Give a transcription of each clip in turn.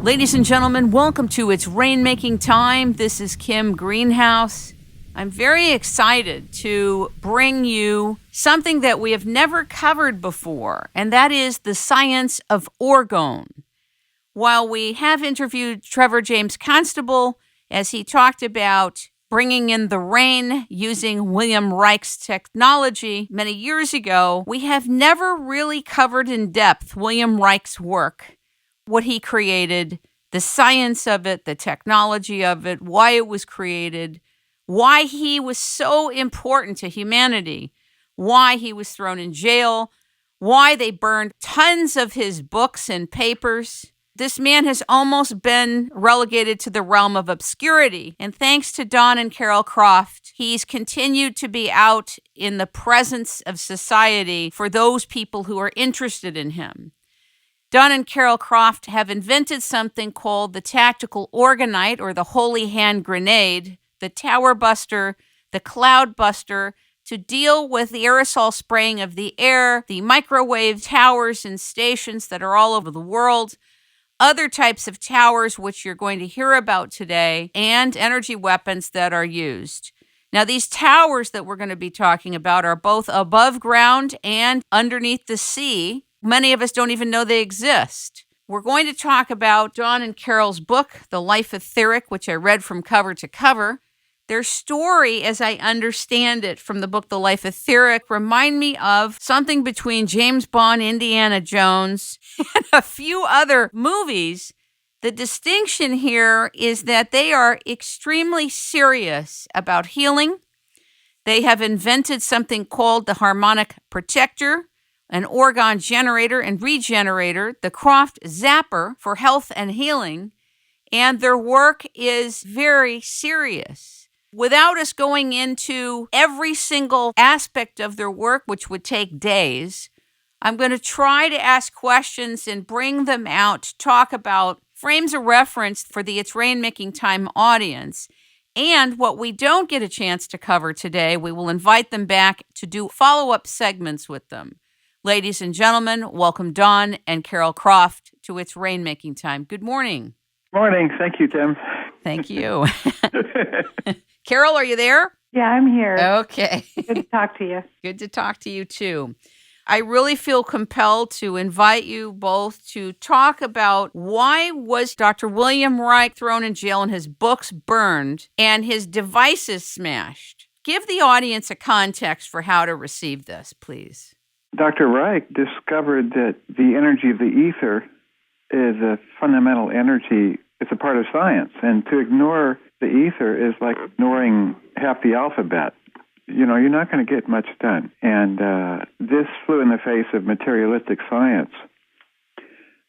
Ladies and gentlemen, welcome to It's Rainmaking Time. This is Kim Greenhouse. I'm very excited to bring you something that we have never covered before, and that is the science of Orgone. While we have interviewed Trevor James Constable as he talked about bringing in the rain using Wilhelm Reich's technology many years ago, we have never really covered in depth Wilhelm Reich's work, what he created, the science of it, the technology of it, why it was created, why he was so important to humanity, why he was thrown in jail, why they burned tons of his books and papers. This man has almost been relegated to the realm of obscurity. And thanks to Don and Carol Croft, he's continued to be out in the presence of society for those people who are interested in him. Don and Carol Croft have invented something called the tactical Orgonite, or the holy hand grenade, the Tower Buster, the Cloudbuster, to deal with the aerosol spraying of the air, the microwave towers and stations that are all over the world, other types of towers, which you're going to hear about today, and energy weapons that are used. Now, these towers that we're going to be talking about are both above ground and underneath the sea. Many of us don't even know they exist. We're going to talk about Don and Carol's book, The Life of Etheric, which I read from cover to cover. Their story, as I understand it from the book The Life of Etheric, remind me of something between James Bond, Indiana Jones, and a few other movies. The distinction here is that they are extremely serious about healing. They have invented something called the harmonic protector, an orgone generator and regenerator, the Croft Zapper for health and healing, and their work is very serious. Without us going into every single aspect of their work, which would take days, I'm going to try to ask questions and bring them out to talk about frames of reference for the It's Rainmaking Time audience. And what we don't get a chance to cover today, we will invite them back to do follow-up segments with them. Ladies and gentlemen, welcome Don and Carol Croft to It's Rainmaking Time. Good morning. Morning. Thank you, Tim. Thank you. Carol, are you there? Yeah, I'm here. Okay. Good to talk to you. Good to talk to you, too. I really feel compelled to invite you both to talk about why was Dr. Wilhelm Reich thrown in jail and his books burned and his devices smashed. Give the audience a context for how to receive this, please. Dr. Reich discovered that the energy of the ether is a fundamental energy. It's a part of science, and to ignore the ether is like ignoring half the alphabet. You know, you're not going to get much done. And this flew in the face of materialistic science.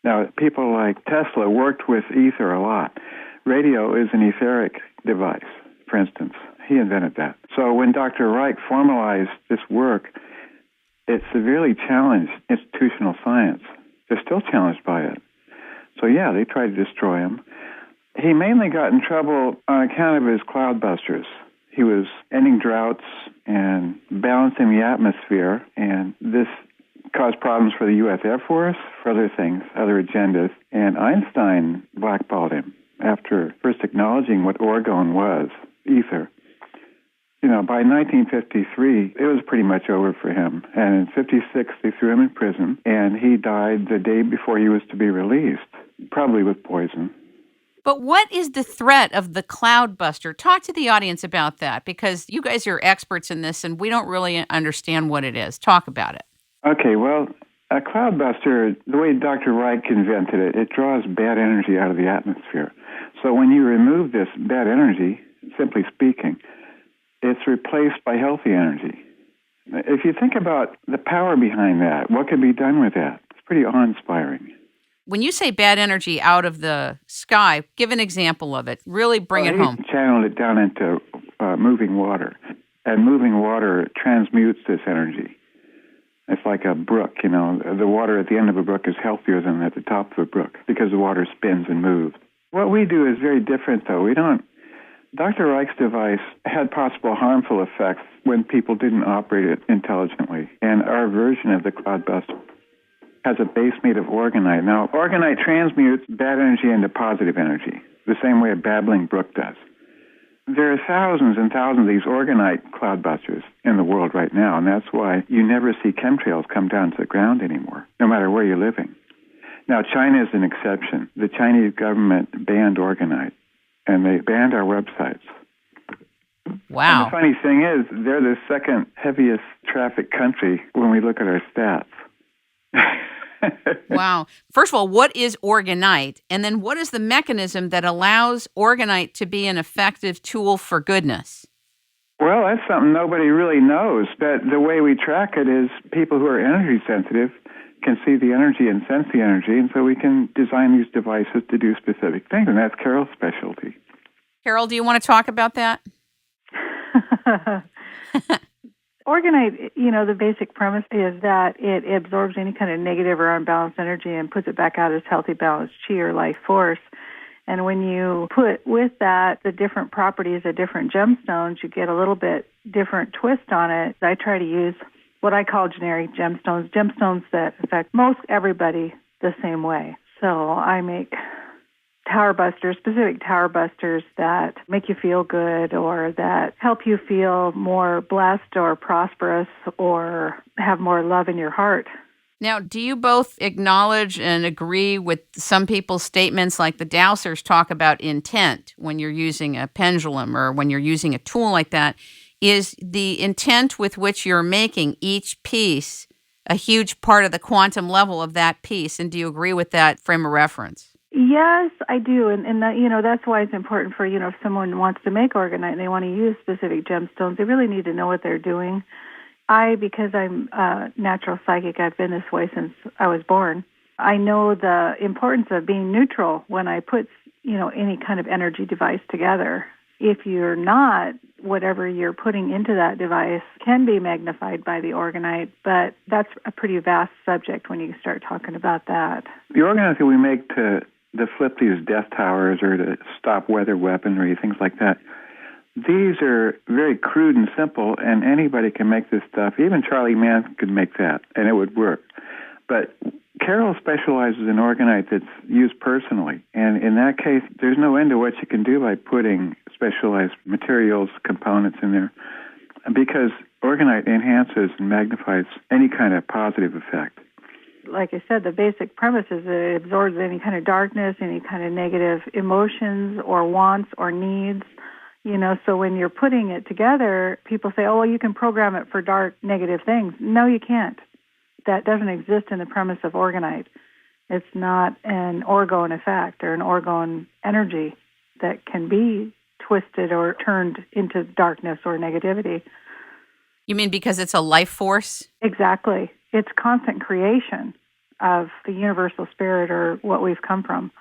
Now, people like Tesla worked with ether a lot. Radio is an etheric device, for instance. He invented that. So when Dr. Reich formalized this work, it severely challenged institutional science. They're still challenged by it. So, yeah, they tried to destroy him. He mainly got in trouble on account of his cloudbusters. He was ending droughts and balancing the atmosphere, and this caused problems for the U.S. Air Force, for other things, other agendas. And Einstein blackballed him after first acknowledging what Orgone was, ether. You know, by 1953, it was pretty much over for him. And in 56, they threw him in prison, and he died the day before he was to be released, probably with poison. But what is the threat of the Cloudbuster? Talk to the audience about that, because you guys are experts in this, and we don't really understand what it is. Talk about it. Okay, well, a Cloudbuster, the way Dr. Reich invented it, it draws bad energy out of the atmosphere. So when you remove this bad energy, simply speaking, it's replaced by healthy energy. If you think about the power behind that, what can be done with that? It's pretty awe-inspiring. When you say bad energy out of the sky, give an example of it. Really bring it home. He channeled it down into moving water, and moving water transmutes this energy. It's like a brook, you know. The water at the end of a brook is healthier than at the top of a brook because the water spins and moves. What we do is very different, though. We don't. Dr. Reich's device had possible harmful effects when people didn't operate it intelligently, and our version of the Cloudbuster has a base made of Orgonite. Now, Orgonite transmutes bad energy into positive energy, the same way a babbling brook does. There are thousands and thousands of these Orgonite cloudbusters in the world right now, and that's why you never see chemtrails come down to the ground anymore, no matter where you're living. Now, China is an exception. The Chinese government banned Orgonite, and they banned our websites. Wow. And the funny thing is, they're the second heaviest traffic country when we look at our stats. Wow. First of all, what is Orgonite? And then what is the mechanism that allows Orgonite to be an effective tool for goodness? Well, that's something nobody really knows. But the way we track it is people who are energy sensitive can see the energy and sense the energy, and so we can design these devices to do specific things, and that's Carol's specialty. Carol, do you want to talk about that? Orgonite, the basic premise is that it absorbs any kind of negative or unbalanced energy and puts it back out as healthy, balanced chi or life force. And when you put with that the different properties of different gemstones, you get a little bit different twist on it. I try to use what I call generic gemstones that affect most everybody the same way. So I make specific tower busters that make you feel good or that help you feel more blessed or prosperous or have more love in your heart. Now, do you both acknowledge and agree with some people's statements like the dowsers talk about intent when you're using a pendulum or when you're using a tool like that? Is the intent with which you're making each piece a huge part of the quantum level of that piece? And do you agree with that frame of reference? Yes, I do, and that, that's why it's important for, if someone wants to make Orgonite and they want to use specific gemstones, they really need to know what they're doing. Because I'm a natural psychic, I've been this way since I was born. I know the importance of being neutral when I put, any kind of energy device together. If you're not, whatever you're putting into that device can be magnified by the Orgonite, but that's a pretty vast subject when you start talking about that. The Orgonite that we make to flip these death towers or to stop weather weaponry, things like that, these are very crude and simple, and anybody can make this stuff. Even Charlie Manson could make that, and it would work. But Carol specializes in Orgonite that's used personally, and in that case, there's no end to what you can do by putting specialized materials, components in there, because Orgonite enhances and magnifies any kind of positive effect. Like I said, the basic premise is that it absorbs any kind of darkness, any kind of negative emotions or wants or needs. So when you're putting it together, people say, oh, well, you can program it for dark, negative things. No, you can't. That doesn't exist in the premise of Orgonite. It's not an Orgone effect or an Orgone energy that can be twisted or turned into darkness or negativity. You mean because it's a life force? Exactly. It's constant creation of the universal spirit or what we've come from.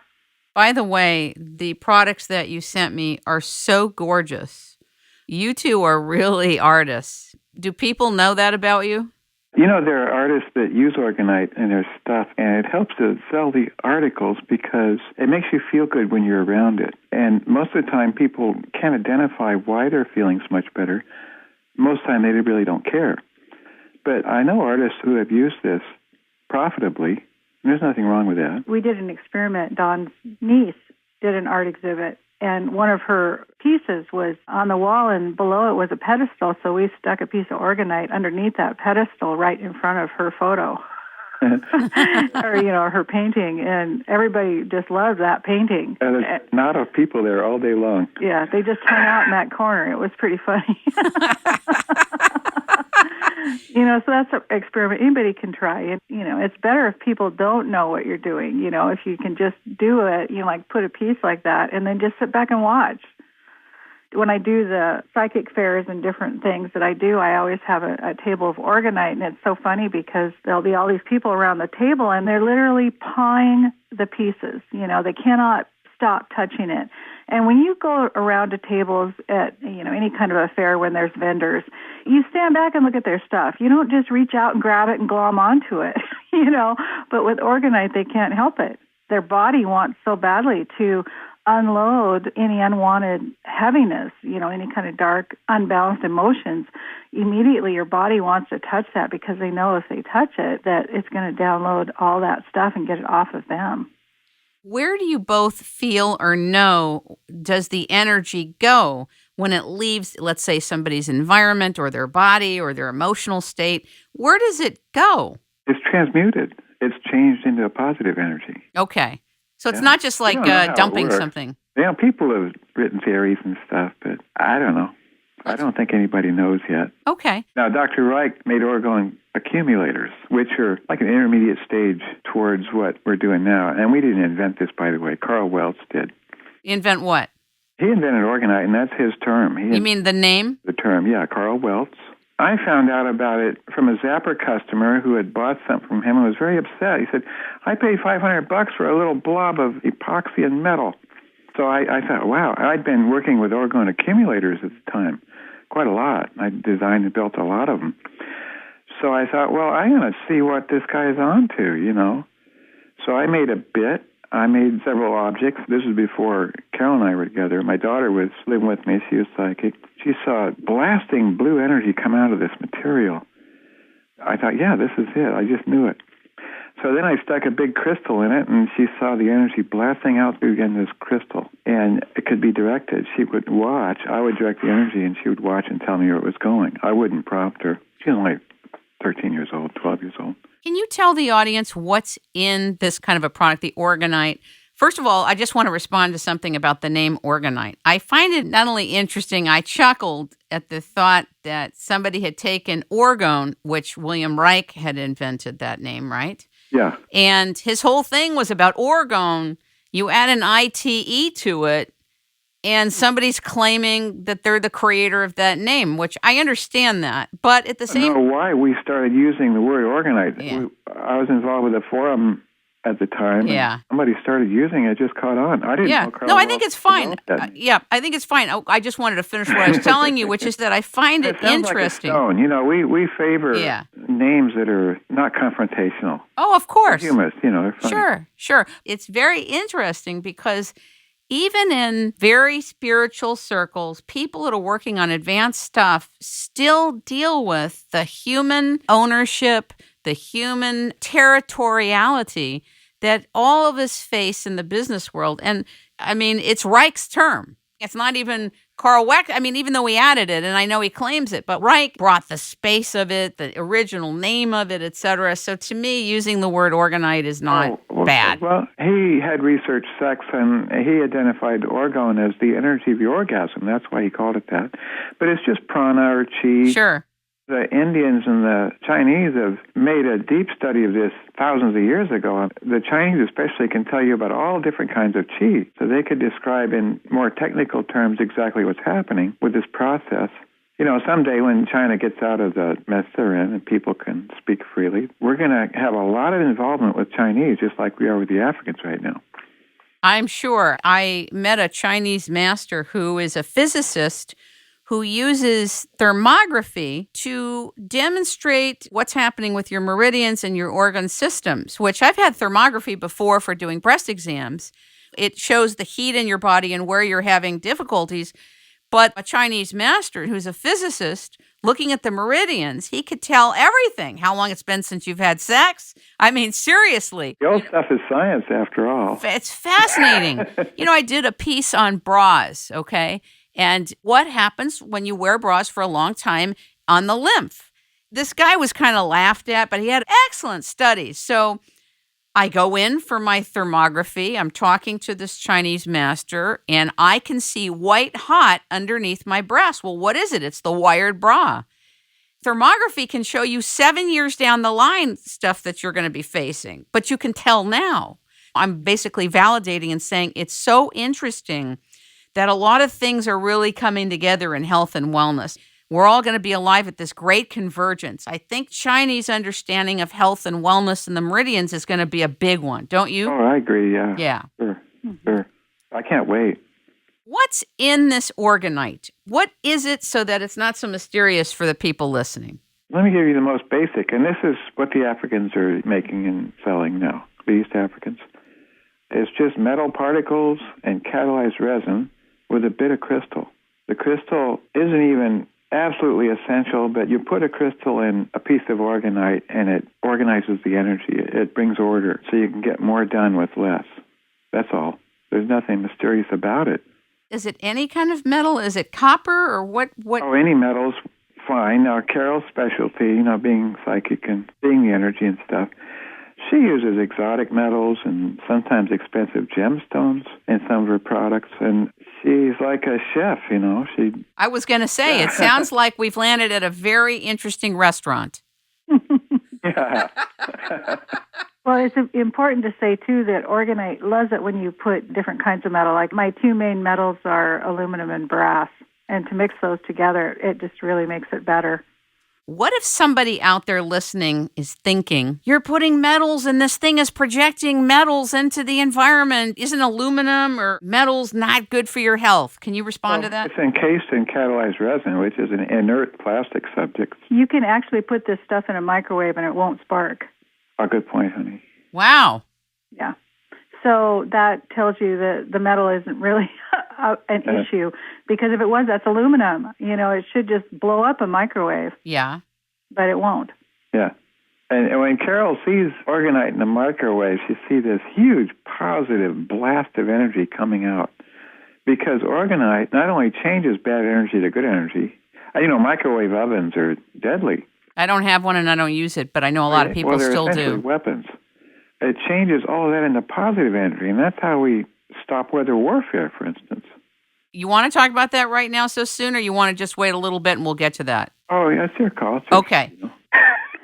By the way, the products that you sent me are so gorgeous. You two are really artists. Do people know that about you? There are artists that use Orgonite in their stuff, and it helps to sell the articles because it makes you feel good when you're around it. And most of the time, people can't identify why they're feeling so much better. Most of the time, they really don't care. But I know artists who have used this profitably. There's nothing wrong with that. We did an experiment. Don's niece did an art exhibit, and one of her pieces was on the wall, and below it was a pedestal, so we stuck a piece of Orgonite underneath that pedestal right in front of her photo. Or, her painting, and everybody just loved that painting. There's not of people there all day long. Yeah, they just hung out in that corner. It was pretty funny. So that's an experiment anybody can try. And, it's better if people don't know what you're doing. If you can just do it, put a piece like that and then just sit back and watch. When I do the psychic fairs and different things that I do, I always have a table of Orgonite, and it's so funny because there'll be all these people around the table, and they're literally pawing the pieces. They cannot stop touching it. And when you go around to tables at, any kind of a fair when there's vendors, you stand back and look at their stuff. You don't just reach out and grab it and glom onto it, But with Orgonite, they can't help it. Their body wants so badly to unload any unwanted heaviness, any kind of dark, unbalanced emotions, immediately your body wants to touch that because they know if they touch it, that it's going to download all that stuff and get it off of them. Where do you both feel or know does the energy go when it leaves, let's say, somebody's environment or their body or their emotional state? Where does it go? It's transmuted. It's changed into a positive energy. Okay. So it's not just like dumping something. People have written theories and stuff, but I don't know. I don't think anybody knows yet. Okay. Now, Dr. Reich made Orgone accumulators, which are like an intermediate stage towards what we're doing now. And we didn't invent this, by the way. Carl Weltz did. Invent what? He invented Orgonite, and that's his term. You mean the name? The term, yeah, Carl Weltz. I found out about it from a Zapper customer who had bought something from him and was very upset. He said, I paid $500 for a little blob of epoxy and metal. So I thought, wow, I'd been working with Orgone accumulators at the time, quite a lot. I designed and built a lot of them. So I thought, well, I'm going to see what this guy is on to, So I made a bit. I made several objects. This was before Carol and I were together. My daughter was living with me. She was psychic. She saw blasting blue energy come out of this material. I thought, yeah, this is it. I just knew it. So then I stuck a big crystal in it, and she saw the energy blasting out through again this crystal. And it could be directed. She would watch. I would direct the energy, and she would watch and tell me where it was going. I wouldn't prompt her. She was only 13 years old, 12 years old. Can you tell the audience what's in this kind of a product, the Orgonite? First of all, I just want to respond to something about the name Orgonite. I find it not only interesting, I chuckled at the thought that somebody had taken Orgone, which Wilhelm Reich had invented that name, right? Yeah. And his whole thing was about Orgone. You add an ITE to it, and somebody's claiming that they're the creator of that name, which I understand that. But at the same... I don't know why we started using the word Orgonite. Yeah. I was involved with a forum at the time. Yeah. Somebody started using it, just caught on. I didn't know Carl. No, I think it's fine. I think it's fine. Oh, I just wanted to finish what I was telling you, which is that I find it interesting. Like a stone. We favor names that are not confrontational. Oh, of course. They're humorous, they're funny. Sure. It's very interesting because even in very spiritual circles, people that are working on advanced stuff still deal with the human ownership, the human territoriality that all of us face in the business world. And I mean, it's Reich's term. It's not even Carl Weck. I mean, even though he added it, and I know he claims it, but Reich brought the space of it, the original name of it, etc. So to me, using the word Orgonite is not bad. Well, he had researched sex, and he identified Orgone as the energy of the orgasm. That's why he called it that. But it's just prana or chi. Sure. The Indians and the Chinese have made a deep study of this thousands of years ago. The Chinese especially can tell you about all different kinds of qi. So they could describe in more technical terms exactly what's happening with this process. Someday when China gets out of the mess they're in and people can speak freely, we're going to have a lot of involvement with Chinese, just like we are with the Africans right now. I'm sure. I met a Chinese master who is a physicist who uses thermography to demonstrate what's happening with your meridians and your organ systems, which I've had thermography before for doing breast exams. It shows the heat in your body and where you're having difficulties. But a Chinese master who's a physicist, looking at the meridians, he could tell everything. How long it's been since you've had sex. I mean, seriously. The old stuff is science, after all. It's fascinating. I did a piece on bras, okay? And what happens when you wear bras for a long time on the lymph? This guy was kind of laughed at, but he had excellent studies. So I go in for my thermography. I'm talking to this Chinese master, and I can see white hot underneath my breast. Well, what is it? It's the wired bra. Thermography can show you 7 years down the line stuff that you're going to be facing, but you can tell now. I'm basically validating and saying it's so interesting that a lot of things are really coming together in health and wellness. We're all going to be alive at this great convergence. I think Chinese understanding of health and wellness and the meridians is going to be a big one, don't you? Oh, I agree, yeah. Yeah. Sure. I can't wait. What's in this Orgonite? What is it so that it's not so mysterious for the people listening? Let me give you the most basic, and this is what the Africans are making and selling now, the East Africans. It's just metal particles and catalyzed resin with a bit of crystal. The crystal isn't even absolutely essential, but you put a crystal in a piece of orgonite and it organizes the energy. It brings order, so you can get more done with less. That's all. There's nothing mysterious about it. Is it any kind of metal? Is it copper or what? Oh, any metal's fine. Now, Carol's specialty, being psychic and seeing the energy and stuff, she uses exotic metals and sometimes expensive gemstones in some of her products, and she's like a chef, I was going to say, it sounds like we've landed at a very interesting restaurant. Yeah. Well, it's important to say, too, that Orgonite loves it when you put different kinds of metal. Like my two main metals are aluminum and brass, and to mix those together, it just really makes it better. What if somebody out there listening is thinking, you're putting metals and this thing is projecting metals into the environment? Isn't aluminum or metals not good for your health? Can you respond to that? It's encased in catalyzed resin, which is an inert plastic subject. You can actually put this stuff in a microwave and it won't spark. Oh, good point, honey. Wow. Yeah. So that tells you that the metal isn't really an issue, because if it was, that's aluminum. It should just blow up a microwave. Yeah. But it won't. Yeah. And when Carol sees Orgonite in the microwave, she sees this huge positive blast of energy coming out, because Orgonite not only changes bad energy to good energy. Microwave ovens are deadly. I don't have one and I don't use it, but I know a lot of people still do. Weapons. It changes all of that into positive energy, and that's how we stop weather warfare, for instance. You want to talk about that right now so soon, or you want to just wait a little bit and we'll get to that? Oh, yeah, it's your call. Okay.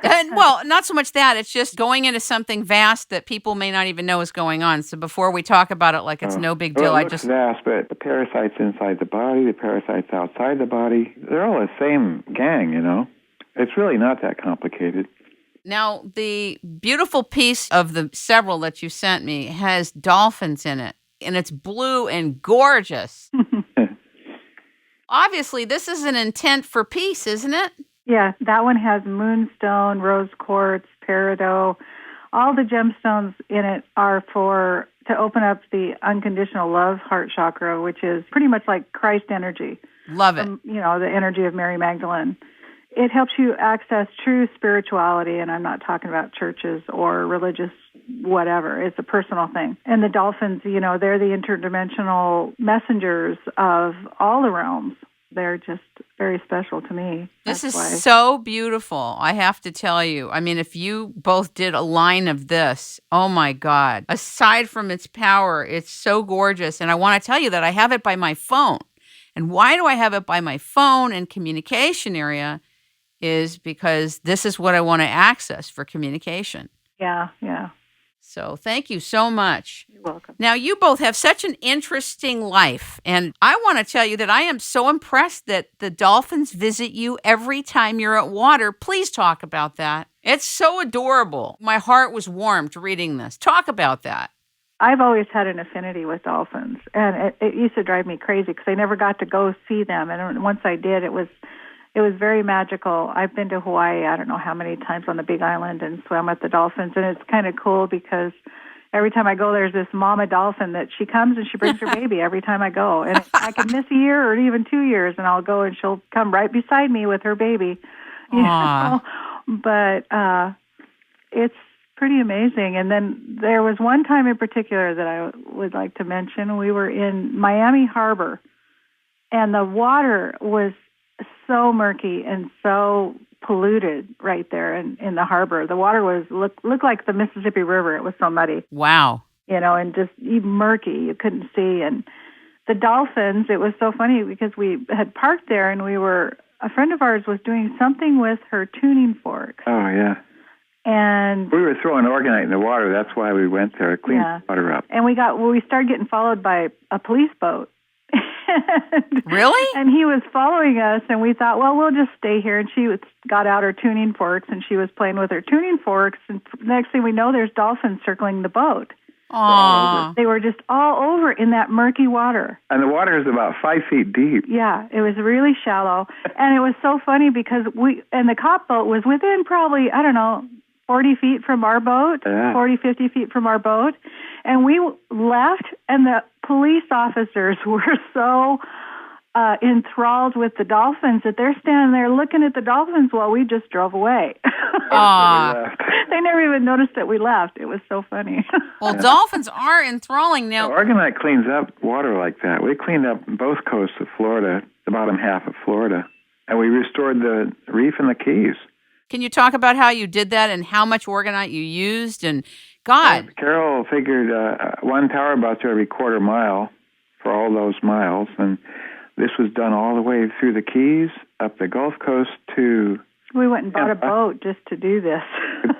And, well, not so much that. It's just going into something vast that people may not even know is going on. So before we talk about it like it's no big deal, it looks vast, but the parasites inside the body, the parasites outside the body, they're all the same gang, It's really not that complicated. Now, the beautiful piece of the several that you sent me has dolphins in it, and it's blue and gorgeous. Obviously, this is an intent for peace, isn't it? Yeah, that one has moonstone, rose quartz, peridot. All the gemstones in it are to open up the unconditional love heart chakra, which is pretty much like Christ energy. Love it. The energy of Mary Magdalene. It helps you access true spirituality, and I'm not talking about churches or religious whatever. It's a personal thing. And the dolphins, they're the interdimensional messengers of all the realms. They're just very special to me. This is so beautiful, I have to tell you. I mean, if you both did a line of this, oh my God. Aside from its power, it's so gorgeous. And I want to tell you that I have it by my phone. And why do I have it by my phone and communication area? Is because this is what I want to access for communication. Yeah. So thank you so much. You're welcome. Now, you both have such an interesting life, and I want to tell you that I am so impressed that the dolphins visit you every time you're at water. Please talk about that. It's so adorable. My heart was warmed reading this. Talk about that. I've always had an affinity with dolphins, and it used to drive me crazy because I never got to go see them, and once I did, it was very magical. I've been to Hawaii, I don't know how many times, on the Big Island, and swam with the dolphins. And it's kind of cool because every time I go, there's this mama dolphin that she comes and she brings her baby every time I go. And I can miss a year or even 2 years, and I'll go and she'll come right beside me with her baby. But it's pretty amazing. And then there was one time in particular that I would like to mention. We were in Miami Harbor, and the water was so murky and so polluted right there in the harbor. The water looked like the Mississippi River. It was so muddy. Wow. And just murky. You couldn't see. And the dolphins, it was so funny because we had parked there, and a friend of ours was doing something with her tuning fork. Oh, yeah. And we were throwing Orgonite in the water. That's why we went there, clean the water up. And we started getting followed by a police boat. Really? And he was following us, and we thought, well, we'll just stay here. And she got out her tuning forks, and she was playing with her tuning forks. And next thing we know, there's dolphins circling the boat. Aww. They were just all over in that murky water. And the water is about 5 feet deep. Yeah, it was really shallow. And it was so funny because the cop boat was within probably, 40 feet from our boat, 40, 50 feet from our boat. And we left, and the police officers were so enthralled with the dolphins that they're standing there looking at the dolphins while we just drove away. They never even noticed that we left. It was so funny. Well, dolphins are enthralling now. Orgonite cleans up water like that. We cleaned up both coasts of Florida, the bottom half of Florida, and we restored the reef and the Keys. Can you talk about how you did that and how much Orgonite you used? And God. Carol figured one tower buster every quarter mile for all those miles, and this was done all the way through the Keys, up the Gulf Coast to... We went and bought a boat just to do this.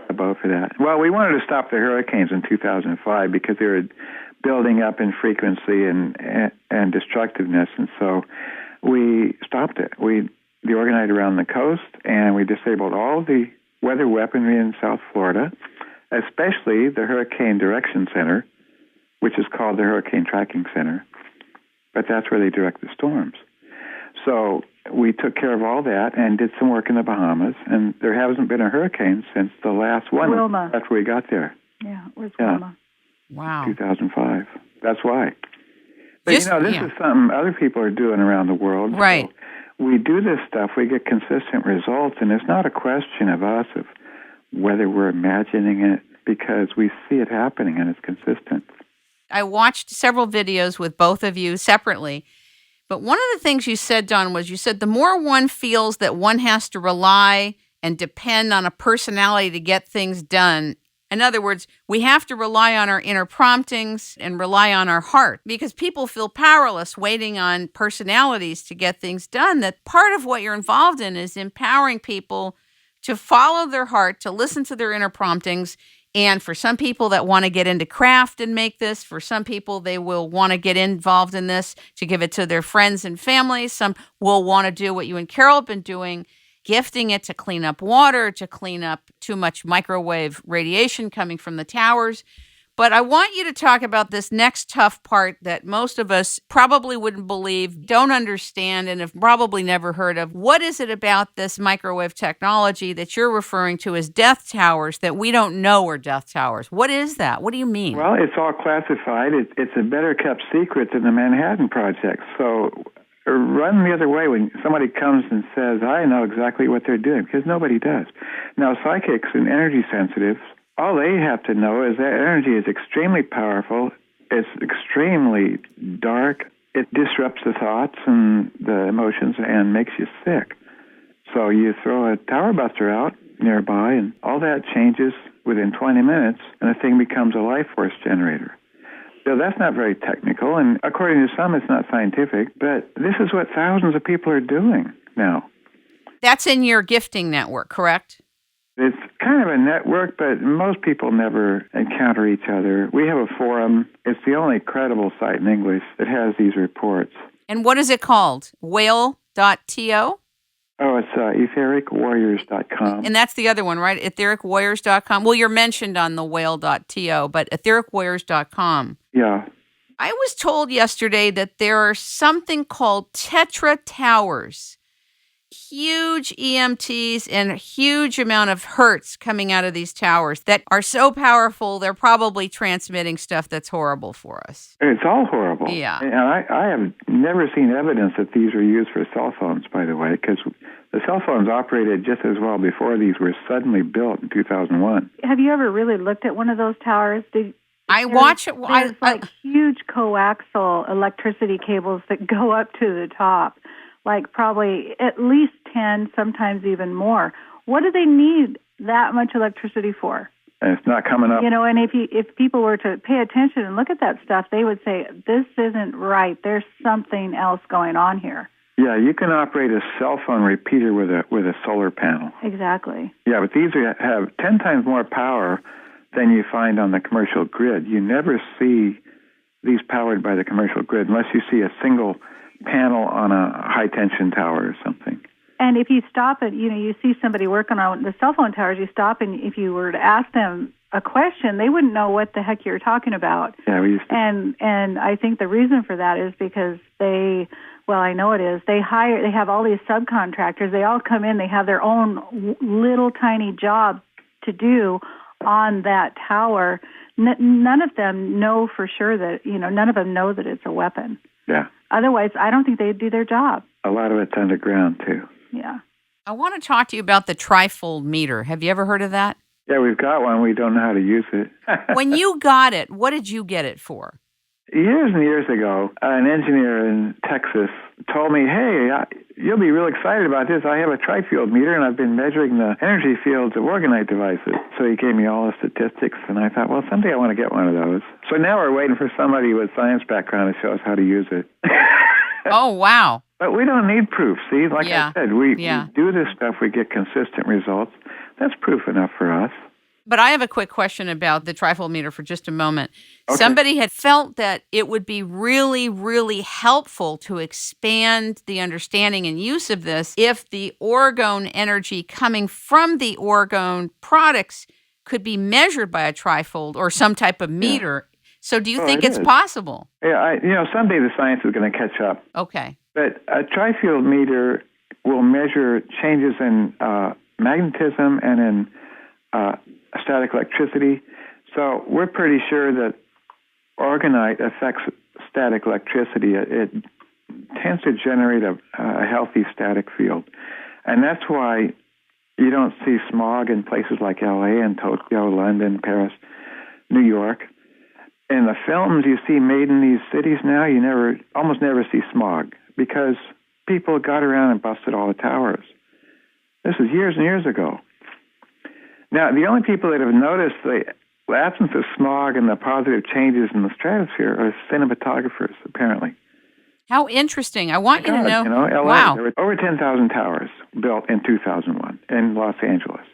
A boat for that. Well, we wanted to stop the hurricanes in 2005 because they were building up in frequency and destructiveness, and so we stopped it. The Orgonite around the coast, and we disabled all the weather weaponry in South Florida, especially the Hurricane Direction Center, which is called the Hurricane Tracking Center, but that's where they direct the storms. So we took care of all that and did some work in the Bahamas, and there hasn't been a hurricane since the last one. Wilma. After we got there. Yeah, it was Wilma. Wow. 2005. That's why. But, Just, this is something other people are doing around the world. Right. So we do this stuff, we get consistent results, and it's not a question of us, of whether we're imagining it, because we see it happening and it's consistent. I watched several videos with both of you separately. But one of the things you said, Don, was you said the more one feels that one has to rely and depend on a personality to get things done. In other words, we have to rely on our inner promptings and rely on our heart because people feel powerless waiting on personalities to get things done. That part of what you're involved in is empowering people to follow their heart, to listen to their inner promptings. And for some people that want to get into craft and make this, for some people they will want to get involved in this to give it to their friends and family. Some will want to do what you and Carol have been doing, gifting it to clean up water, to clean up too much microwave radiation coming from the towers. But I want you to talk about this next tough part that most of us probably wouldn't believe, don't understand, and have probably never heard of. What is it about this microwave technology that you're referring to as death towers that we don't know are death towers? What is that? What do you mean? Well, it's all classified. It's a better kept secret than the Manhattan Project. So run the other way when somebody comes and says, I know exactly what they're doing, because nobody does. Now, psychics and energy sensitives, all they have to know is that energy is extremely powerful, it's extremely dark, it disrupts the thoughts and the emotions and makes you sick. So you throw a tower buster out nearby and all that changes within 20 minutes and the thing becomes a life force generator. So that's not very technical, and according to some it's not scientific, but this is what thousands of people are doing now. That's in your gifting network, correct? It's kind of a network, but most people never encounter each other. We have a forum. It's the only credible site in English that has these reports. And what is it called? Whale.to? Oh, it's ethericwarriors.com. And that's the other one, right? Ethericwarriors.com. Well, you're mentioned on the whale.to, but ethericwarriors.com. Yeah. I was told yesterday that there are something called tetra towers. Huge EMTs and a huge amount of hertz coming out of these towers that are so powerful, they're probably transmitting stuff that's horrible for us. It's all horrible. Yeah. And I have never seen evidence that these were used for cell phones, by the way, because the cell phones operated just as well before these were suddenly built in 2001. Have you ever really looked at one of those towers? I watch it. There's like huge coaxial electricity cables that go up to the top. Like probably at least 10, sometimes even more. What do they need that much electricity for? And it's not coming up. And if people were to pay attention and look at that stuff, they would say, this isn't right. There's something else going on here. Yeah, you can operate a cell phone repeater with a solar panel. Exactly. Yeah, but these have 10 times more power than you find on the commercial grid. You never see these powered by the commercial grid unless you see a single panel on a high-tension tower or something. And if you stop it, you see somebody working on the cell phone towers, you stop, and if you were to ask them a question, they wouldn't know what the heck you're talking about. Yeah, we used to. And I think the reason for that is because I know it is, they have all these subcontractors, they all come in, they have their own little tiny job to do on that tower, none of them know for sure that, none of them know that it's a weapon. Yeah. Otherwise, I don't think they'd do their job. A lot of it's underground, too. Yeah. I want to talk to you about the trifold meter. Have you ever heard of that? Yeah, we've got one. We don't know how to use it. When you got it, what did you get it for? Years and years ago, an engineer in Texas told me, hey, you'll be real excited about this. I have a trifield meter, and I've been measuring the energy fields of Orgonite devices. So he gave me all the statistics, and I thought, well, someday I want to get one of those. So now we're waiting for somebody with science background to show us how to use it. Oh, wow. But we don't need proof. See, like I said, we do this stuff, we get consistent results. That's proof enough for us. But I have a quick question about the trifold meter for just a moment. Okay. Somebody had felt that it would be really, really helpful to expand the understanding and use of this if the orgone energy coming from the orgone products could be measured by a trifold or some type of meter. Yeah. So do you think it's possible? Yeah, someday the science is going to catch up. Okay. But a trifield meter will measure changes in magnetism and in static electricity. So we're pretty sure that Orgonite affects static electricity. It tends to generate a healthy static field. And that's why you don't see smog in places like LA and Tokyo, London, Paris, New York. In the films you see made in these cities now, you almost never see smog because people got around and busted all the towers. This is years and years ago. Now, the only people that have noticed the absence of smog and the positive changes in the stratosphere are cinematographers, apparently. How interesting. I want you to know. LA, wow. There were over 10,000 towers built in 2001 in Los Angeles.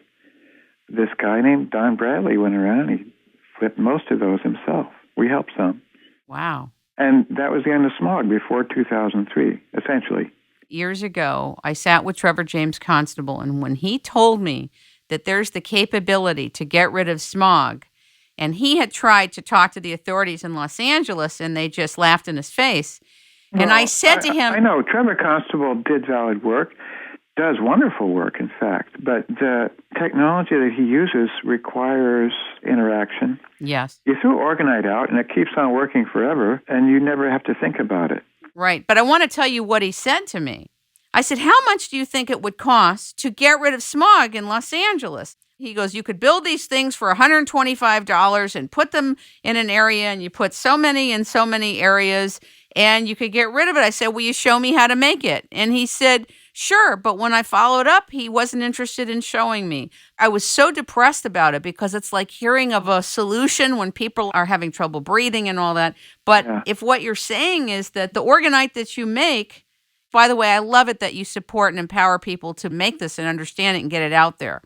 This guy named Don Bradley went around and he flipped most of those himself. We helped some. Wow. And that was the end of smog before 2003, essentially. Years ago, I sat with Trevor James Constable, and when he told me that there's the capability to get rid of smog, and he had tried to talk to the authorities in Los Angeles, and they just laughed in his face. And I said to him... I know, Trevor Constable did valid work, does wonderful work, in fact, but the technology that he uses requires interaction. Yes. You throw Orgonite out, and it keeps on working forever, and you never have to think about it. Right, but I want to tell you what he said to me. I said, how much do you think it would cost to get rid of smog in Los Angeles? He goes, you could build these things for $125 and put them in an area, and you put so many in so many areas, and you could get rid of it. I said, will you show me how to make it? And he said, sure. But when I followed up, he wasn't interested in showing me. I was so depressed about it because it's like hearing of a solution when people are having trouble breathing and all that. But if what you're saying is that the Orgonite that you make, by the way, I love it that you support and empower people to make this and understand it and get it out there.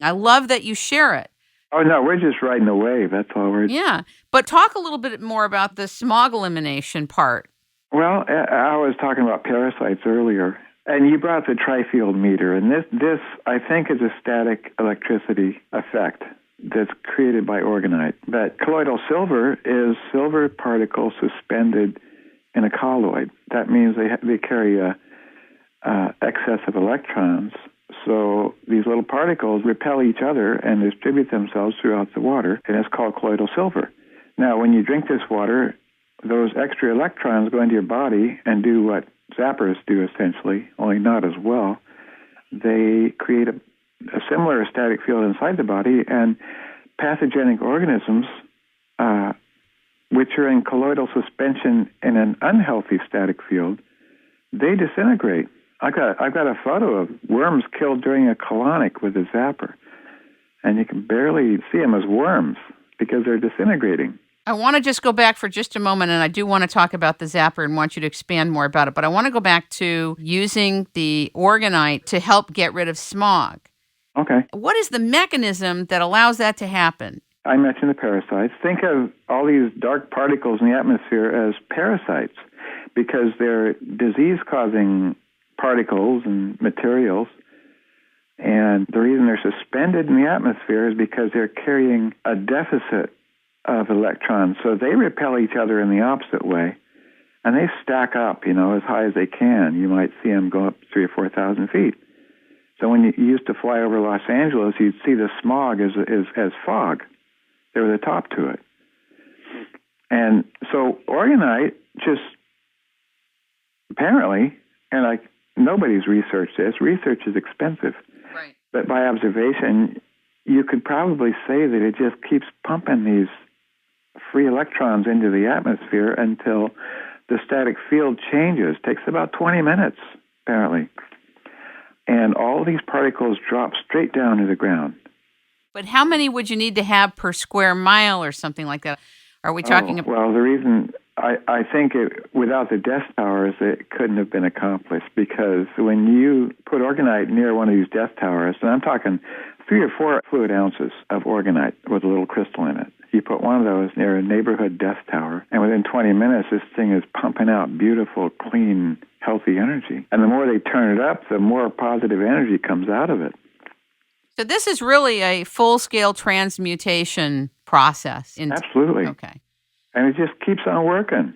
I love that you share it. Oh, no, we're just riding the wave. That's all we're doing. Yeah. But talk a little bit more about the smog elimination part. Well, I was talking about parasites earlier, and you brought the trifield meter, and this I think, is a static electricity effect that's created by Orgonite. But colloidal silver is silver particles suspended in a colloid. That means they carry a excess of electrons. So these little particles repel each other and distribute themselves throughout the water, and it's called colloidal silver. Now, when you drink this water, those extra electrons go into your body and do what zappers do, essentially, only not as well. They create a similar static field inside the body, and pathogenic organisms, which are in colloidal suspension in an unhealthy static field, they disintegrate. I've got a photo of worms killed during a colonic with a zapper, and you can barely see them as worms because they're disintegrating. I want to just go back for just a moment, and I do want to talk about the zapper and want you to expand more about it, but I want to go back to using the Orgonite to help get rid of smog. Okay. What is the mechanism that allows that to happen? I mentioned the parasites. Think of all these dark particles in the atmosphere as parasites because they're disease-causing particles and materials, and the reason they're suspended in the atmosphere is because they're carrying a deficit of electrons, so they repel each other in the opposite way, and they stack up, as high as they can. You might see them go up 3,000 or 4,000 feet. So when you used to fly over Los Angeles, you'd see the smog as fog. There was a top to it. And so Orgonite just apparently, and like nobody's researched this, research is expensive. Right. But by observation, you could probably say that it just keeps pumping these free electrons into the atmosphere until the static field changes. It takes about 20 minutes, apparently. And all these particles drop straight down to the ground. But how many would you need to have per square mile or something like that? Are we talking about? Well, the reason I think without the death towers, it couldn't have been accomplished, because when you put Orgonite near one of these death towers, and I'm talking 3 or 4 fluid ounces of Orgonite with a little crystal in it, you put one of those near a neighborhood death tower, and within 20 minutes, this thing is pumping out beautiful, clean, healthy energy. And the more they turn it up, the more positive energy comes out of it. So this is really a full-scale transmutation process. Absolutely. Okay. And it just keeps on working.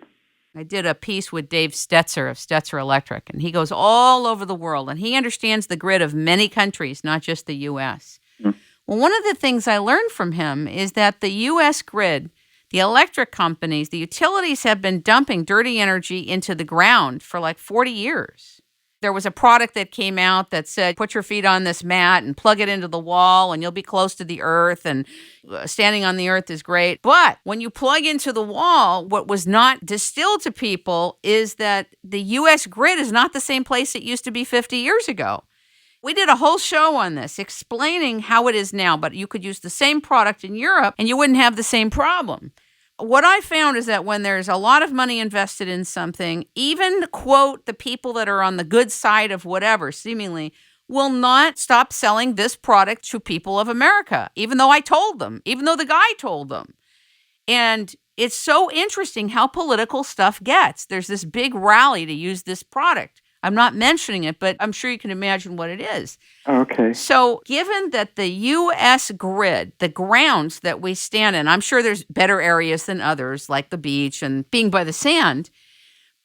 I did a piece with Dave Stetzer of Stetzer Electric, and he goes all over the world, and he understands the grid of many countries, not just the U.S. Mm. Well, one of the things I learned from him is that the U.S. grid, the electric companies, the utilities have been dumping dirty energy into the ground for like 40 years. There was a product that came out that said, put your feet on this mat and plug it into the wall and you'll be close to the earth, and standing on the earth is great. But when you plug into the wall, what was not distilled to people is that the U.S. grid is not the same place it used to be 50 years ago. We did a whole show on this explaining how it is now, but you could use the same product in Europe and you wouldn't have the same problem. What I found is that when there's a lot of money invested in something, even, quote, the people that are on the good side of whatever, seemingly, will not stop selling this product to people of America, even though I told them, even though the guy told them. And it's so interesting how political stuff gets. There's this big rally to use this product. I'm not mentioning it, but I'm sure you can imagine what it is. Okay. So given that the U.S. grid, the grounds that we stand in, I'm sure there's better areas than others, like the beach and being by the sand,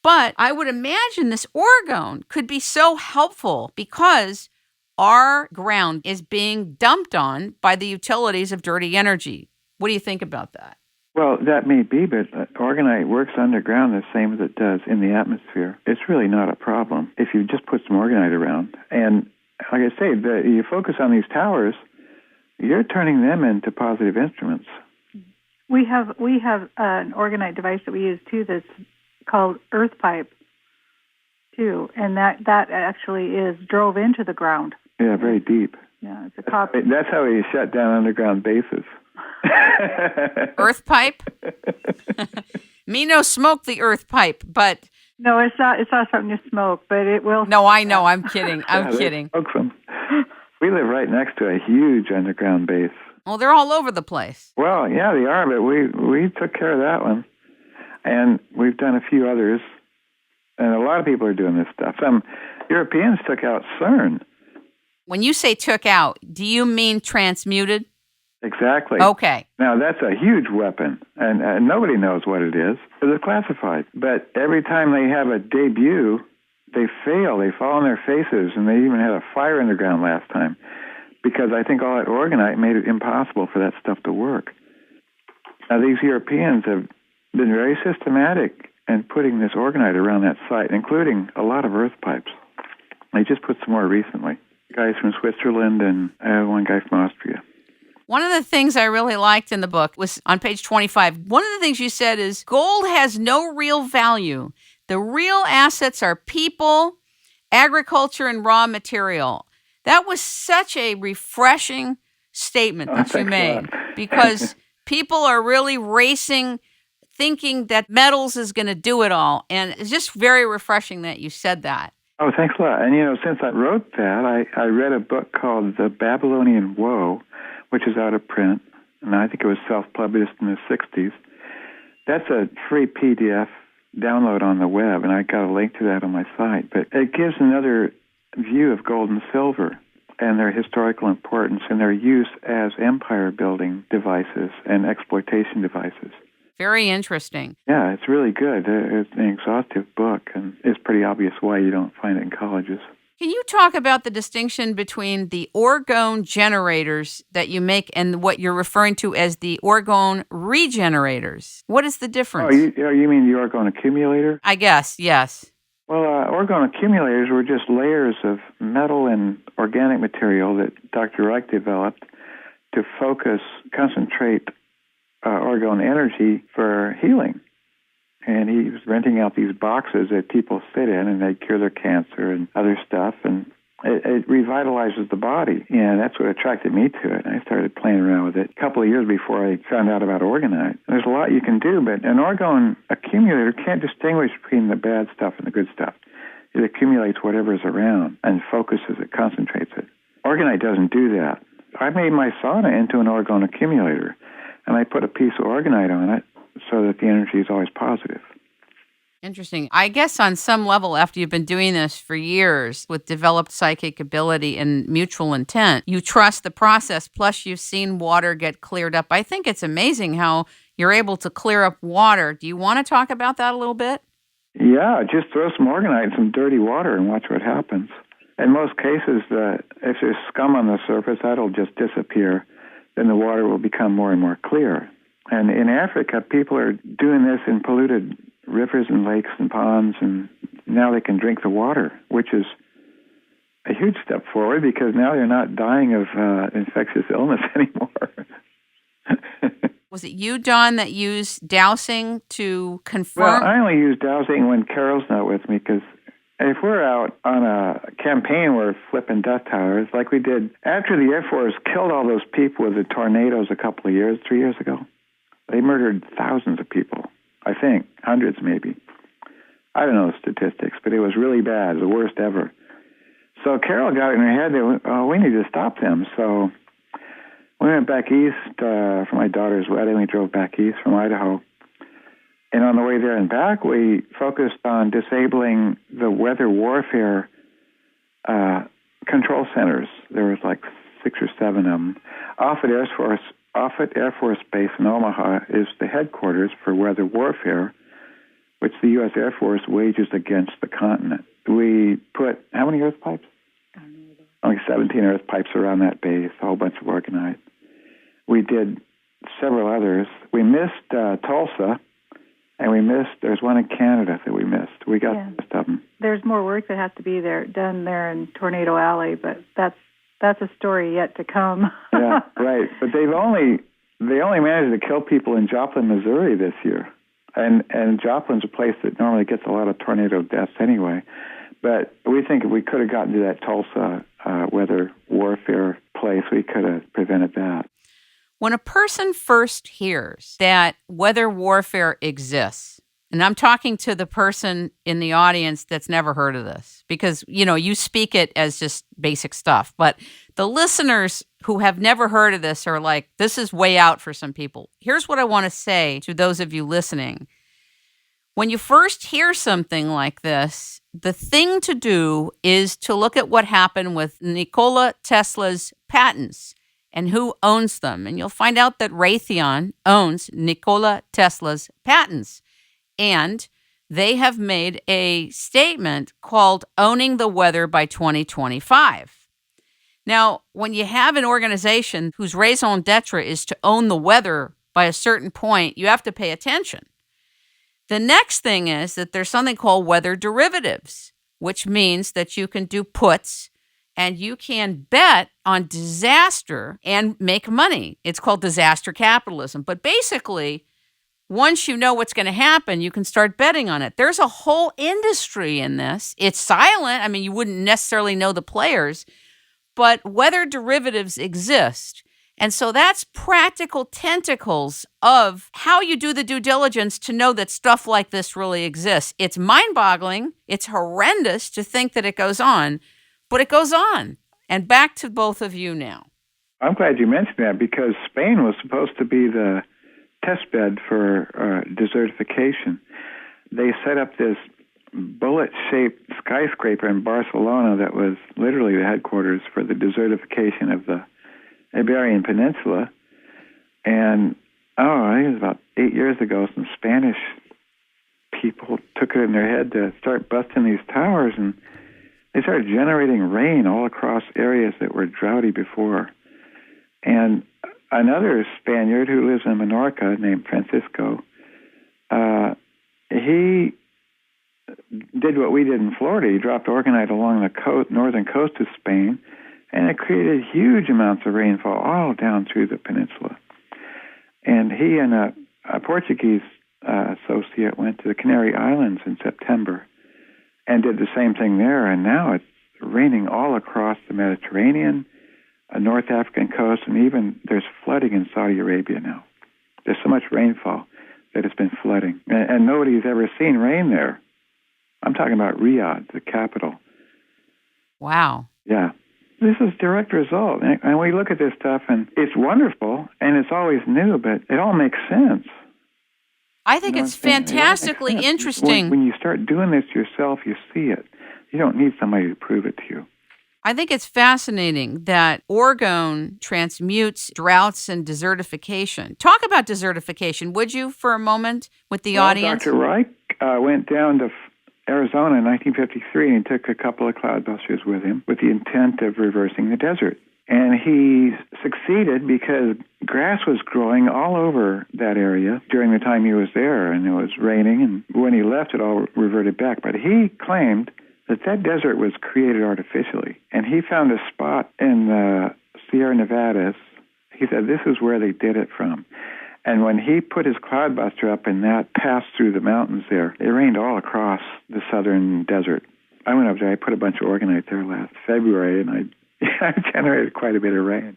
but I would imagine this orgone could be so helpful because our ground is being dumped on by the utilities of dirty energy. What do you think about that? Well, that may be, but Orgonite works underground the same as it does in the atmosphere. It's really not a problem if you just put some Orgonite around. And like I say, you focus on these towers, you're turning them into positive instruments. We have an Orgonite device that we use too that's called Earth Pipe too, and that actually is drove into the ground. Yeah, very deep. Yeah, it's a copper. That's how you shut down underground bases. Earth pipe? Me no smoke the earth pipe, but... No, it's not something to smoke, but it will... No, I know, I'm kidding. I'm kidding. Smoke them. We live right next to a huge underground base. Well, they're all over the place. Well, yeah, they are, but we took care of that one. And we've done a few others. And a lot of people are doing this stuff. Some Europeans took out CERN. When you say took out, do you mean transmuted? Exactly. Okay. Now, that's a huge weapon, and nobody knows what it is. It's classified. But every time they have a debut, they fail. They fall on their faces, and they even had a fire in the ground last time, because I think all that Orgonite made it impossible for that stuff to work. Now, these Europeans have been very systematic in putting this Orgonite around that site, including a lot of earth pipes. They just put some more recently. Guys from Switzerland and one guy from Austria. One of the things I really liked in the book was on page 25. One of the things you said is gold has no real value. The real assets are people, agriculture, and raw material. That was such a refreshing statement that you made because people are really racing, thinking that metals is going to do it all. And it's just very refreshing that you said that. Oh, thanks a lot. And, since I wrote that, I read a book called The Babylonian Woe, which is out of print, and I think it was self-published in the 60s. That's a free PDF download on the web, and I got a link to that on my site. But it gives another view of gold and silver and their historical importance and their use as empire-building devices and exploitation devices. Very interesting. Yeah, it's really good. It's an exhaustive book, and it's pretty obvious why you don't find it in colleges. Can you talk about the distinction between the Orgone generators that you make and what you're referring to as the Orgone regenerators? What is the difference? You mean the Orgone accumulator? I guess, yes. Well, Orgone accumulators were just layers of metal and organic material that Dr. Reich developed to concentrate Orgone energy for healing. And he was renting out these boxes that people sit in, and they cure their cancer and other stuff. And it revitalizes the body. And that's what attracted me to it. I started playing around with it a couple of years before I found out about Orgonite. There's a lot you can do, but an Orgone accumulator can't distinguish between the bad stuff and the good stuff. It accumulates whatever is around and focuses it, concentrates it. Orgonite doesn't do that. I made my sauna into an Orgone accumulator, and I put a piece of Orgonite on it so that the energy is always positive. Interesting. I guess on some level, after you've been doing this for years with developed psychic ability and mutual intent, you trust the process, plus you've seen water get cleared up. I think it's amazing how you're able to clear up water. Do you want to talk about that a little bit? Yeah, just throw some Orgonite in some dirty water and watch what happens. In most cases, if there's scum on the surface, that'll just disappear. Then the water will become more and more clear. And in Africa, people are doing this in polluted rivers and lakes and ponds, and now they can drink the water, which is a huge step forward because now they're not dying of infectious illness anymore. Was it you, Don, that used dowsing to confirm? Well, I only use dowsing when Carol's not with me, because if we're out on a campaign, we're flipping death towers like we did after the Air Force killed all those people with the tornadoes a couple of years, 3 years ago. They murdered thousands of people, I think, hundreds maybe. I don't know the statistics, but it was really bad, the worst ever. So Carol got it in her head that, we need to stop them. So we went back east for my daughter's wedding. We drove back east from Idaho. And on the way there and back, we focused on disabling the weather warfare control centers. There was like 6 or 7 of them. Offutt Air Force Base in Omaha is the headquarters for weather warfare, which the U.S. Air Force wages against the continent. We put, how many earth pipes? Only 17 earth pipes around that base, a whole bunch of Orgonite. We did several others. We missed Tulsa, and there's one in Canada that we missed. We got the rest of them. There's more work that has to be done there in Tornado Alley, but that's a story yet to come. Yeah, right. But they only managed to kill people in Joplin, Missouri this year. And Joplin's a place that normally gets a lot of tornado deaths anyway. But we think if we could have gotten to that Tulsa weather warfare place, we could have prevented that. When a person first hears that weather warfare exists, and I'm talking to the person in the audience that's never heard of this, because, you speak it as just basic stuff, but the listeners who have never heard of this are like, this is way out for some people. Here's what I want to say to those of you listening. When you first hear something like this, the thing to do is to look at what happened with Nikola Tesla's patents and who owns them. And you'll find out that Raytheon owns Nikola Tesla's patents. And they have made a statement called Owning the Weather by 2025. Now, when you have an organization whose raison d'etre is to own the weather by a certain point, you have to pay attention. The next thing is that there's something called weather derivatives, which means that you can do puts and you can bet on disaster and make money. It's called disaster capitalism. But basically, once you know what's going to happen, you can start betting on it. There's a whole industry in this. It's silent. I mean, you wouldn't necessarily know the players, but weather derivatives exist. And so that's practical tentacles of how you do the due diligence to know that stuff like this really exists. It's mind-boggling. It's horrendous to think that it goes on, but it goes on. And back to both of you now. I'm glad you mentioned that because Spain was supposed to be the test bed for desertification. They set up this bullet-shaped skyscraper in Barcelona that was literally the headquarters for the desertification of the Iberian Peninsula. And, I think it was about 8 years ago, some Spanish people took it in their head to start busting these towers, and they started generating rain all across areas that were droughty before. And another Spaniard who lives in Menorca named Francisco, he did what we did in Florida. He dropped Orgonite along the northern coast of Spain, and it created huge amounts of rainfall all down through the peninsula. And he and a Portuguese associate went to the Canary Islands in September and did the same thing there, and now it's raining all across the Mediterranean, North African coast, and even there's flooding in Saudi Arabia now. There's so much rainfall that it's been flooding, and nobody's ever seen rain there. I'm talking about Riyadh, the capital. Wow. Yeah. This is direct result. And we look at this stuff, and it's wonderful, and it's always new, but it all makes sense. I think it's fantastically interesting. When you start doing this yourself, you see it. You don't need somebody to prove it to you. I think it's fascinating that Orgone transmutes droughts and desertification. Talk about desertification, would you, for a moment with the audience? Dr. Reich went down to Arizona in 1953 and took a couple of Cloudbusters with him with the intent of reversing the desert. And he succeeded because grass was growing all over that area during the time he was there, and it was raining, and when he left, it all reverted back. But he claimed that desert was created artificially, and he found a spot in the Sierra Nevadas. He said this is where they did it from. And when he put his Cloudbuster up and that passed through the mountains there, it rained all across the southern desert. I went up there, I put a bunch of Orgonite there last February, and I generated quite a bit of rain.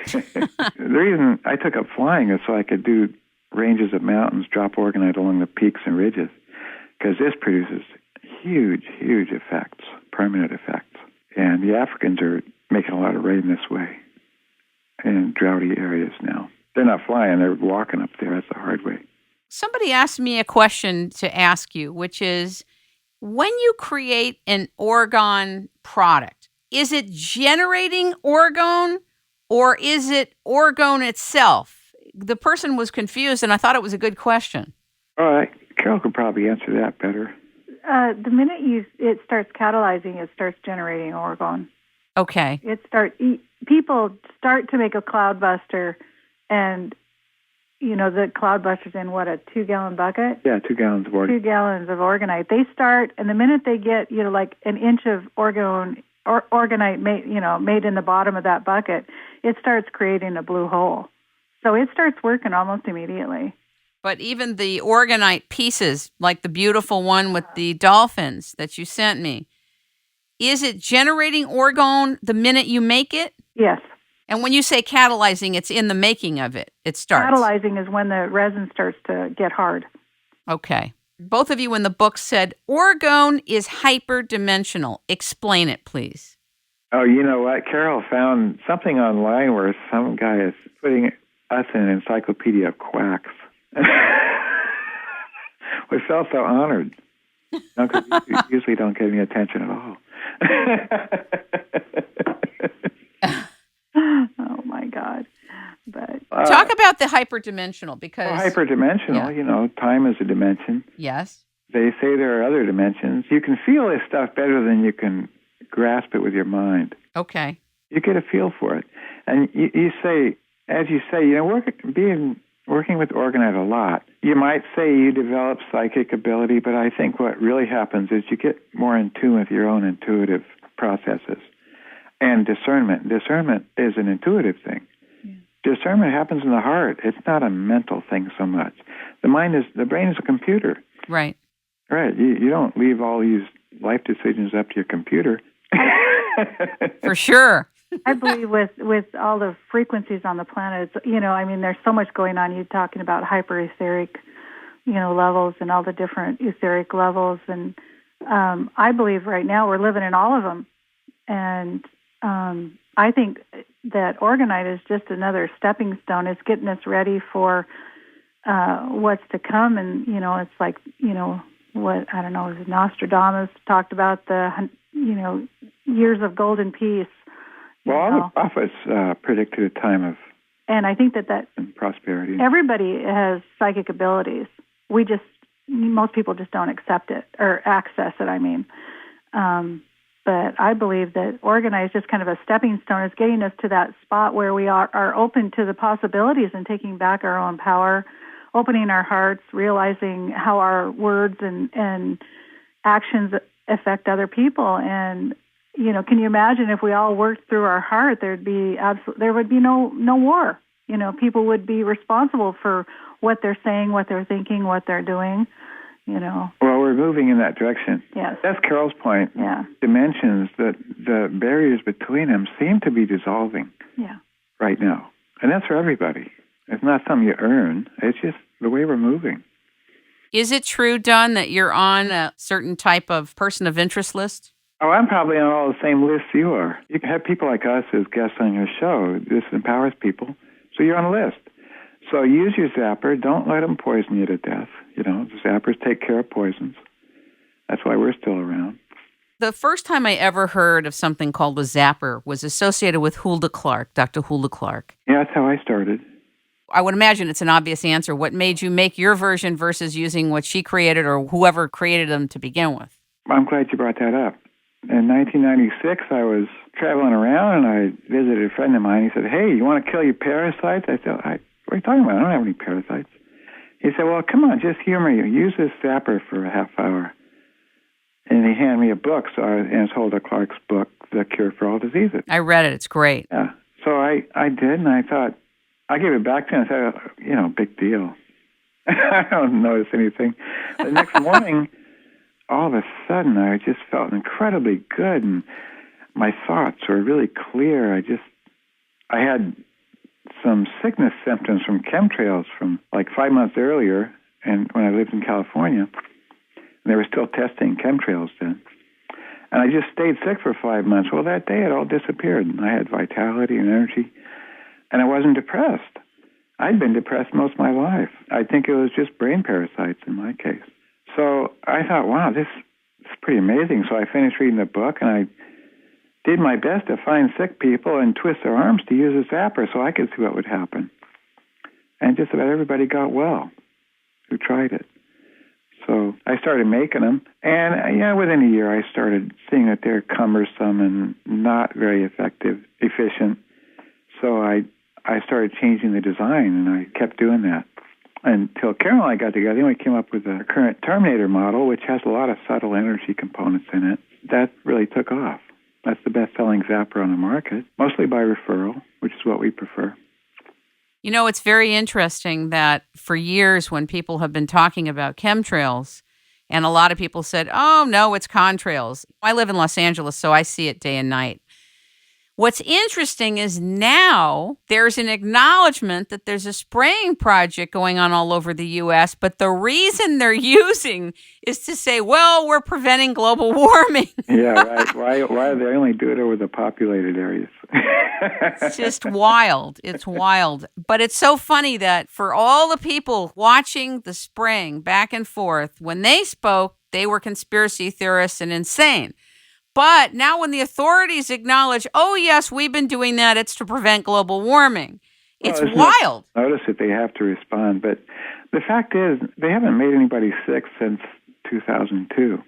The reason I took up flying is so I could do ranges of mountains, drop Orgonite along the peaks and ridges, because this produces huge, huge effects, permanent effects. And the Africans are making a lot of rain this way in droughty areas now. They're not flying, they're walking up there. That's the hard way. Somebody asked me a question to ask you, which is, when you create an Orgone product, is it generating Orgone or is it Orgone itself? The person was confused, and I thought it was a good question. All right. Carol could probably answer that better. The minute it starts catalyzing, it starts generating Orgone. Okay. People start to make a Cloudbuster, and the Cloudbuster's in a 2-gallon bucket? Yeah, 2 gallons of Orgonite. 2 gallons of Orgonite. They start, and the minute they get like an inch of Orgonite made in the bottom of that bucket, it starts creating a blue hole. So it starts working almost immediately. But even the Orgonite pieces, like the beautiful one with the dolphins that you sent me, is it generating Orgone the minute you make it? Yes. And when you say catalyzing, it's in the making of it. It starts. Catalyzing is when the resin starts to get hard. Okay. Both of you in the book said Orgone is hyperdimensional. Explain it, please. Oh, you know what? Carol found something online where some guy is putting us in an encyclopedia of quacks. We felt so honored. No, 'cause you usually don't get any attention at all. Oh, my God. But talk about the hyperdimensional, because... hyperdimensional, time is a dimension. Yes. They say there are other dimensions. You can feel this stuff better than you can grasp it with your mind. Okay. You get a feel for it. And you say, as you say, working with Orgonite a lot, you might say you develop psychic ability, but I think what really happens is you get more in tune with your own intuitive processes. And discernment. Discernment is an intuitive thing. Yeah. Discernment happens in the heart. It's not a mental thing so much. The brain is a computer. Right. Right. You don't leave all these life decisions up to your computer. For sure. I believe with all the frequencies on the planet, there's so much going on. You're talking about hyper-etheric, levels and all the different etheric levels. And I believe right now we're living in all of them. And I think that Orgonite is just another stepping stone. It's getting us ready for what's to come. And, it's like, what, I don't know, Nostradamus talked about the, years of golden peace. Well, all the prophets predicted a time of and I think that prosperity. Everybody has psychic abilities. Most people just don't accept it or access it, But I believe that Orgonite is just kind of a stepping stone. It's getting us to that spot where we are open to the possibilities and taking back our own power, opening our hearts, realizing how our words and actions affect other people. And, you know, can you imagine if we all worked through our heart, there would be no war. You know, people would be responsible for what they're saying, what they're thinking, what they're doing. You know. Well, we're moving in that direction. Yes. That's Carol's point. Yeah. Dimensions, that the barriers between them seem to be dissolving. Yeah. Right now. And that's for everybody. It's not something you earn. It's just the way we're moving. Is it true, Don, that you're on a certain type of person of interest list? Oh, I'm probably on all the same lists you are. You can have people like us as guests on your show. This empowers people. So you're on a list. So use your zapper. Don't let them poison you to death. You know, the zappers take care of poisons. That's why we're still around. The first time I ever heard of something called a zapper was associated with Hulda Clark, Dr. Hulda Clark. Yeah, that's how I started. I would imagine it's an obvious answer. What made you make your version versus using what she created or whoever created them to begin with? I'm glad you brought that up. In 1996, I was traveling around and I visited a friend of mine. He said, "Hey, you want to kill your parasites?" I said, "What are you talking about? I don't have any parasites." He said, "Well, come on, just humor you. Use this zapper for a half hour." And he handed me a book, and it's Hulda Clark's book, The Cure for All Diseases. I read it. It's great. Yeah. So I did, and I thought, I gave it back to him. I said, big deal. I don't notice anything. The next morning, all of a sudden, I just felt incredibly good, and my thoughts were really clear. I had some sickness symptoms from chemtrails from like 5 months earlier, and when I lived in California, and they were still testing chemtrails then. And I just stayed sick for 5 months. Well, that day it all disappeared, and I had vitality and energy, and I wasn't depressed. I'd been depressed most of my life. I think it was just brain parasites in my case. So I thought, wow, this is pretty amazing. So I finished reading the book, and I did my best to find sick people and twist their arms to use a zapper so I could see what would happen. And just about everybody got well who tried it. So I started making them, and within a year I started seeing that they're cumbersome and not very efficient. So I started changing the design, and I kept doing that until Carol and I got together, and we came up with the current Terminator model, which has a lot of subtle energy components in it. That really took off. That's the best-selling zapper on the market, mostly by referral, which is what we prefer. You know, it's very interesting that for years when people have been talking about chemtrails, and a lot of people said, oh, no, it's contrails. I live in Los Angeles, so I see it day and night. What's interesting is now there's an acknowledgement that there's a spraying project going on all over the U.S., but the reason they're using is to say, well, we're preventing global warming. Yeah, right. Why do they only do it over the populated areas? It's just wild. It's wild. But it's so funny that for all the people watching the spraying back and forth, when they spoke, they were conspiracy theorists and insane. But now when the authorities acknowledge, oh, yes, we've been doing that, it's to prevent global warming. It's wild. Notice that they have to respond. But the fact is, they haven't made anybody sick since 2002.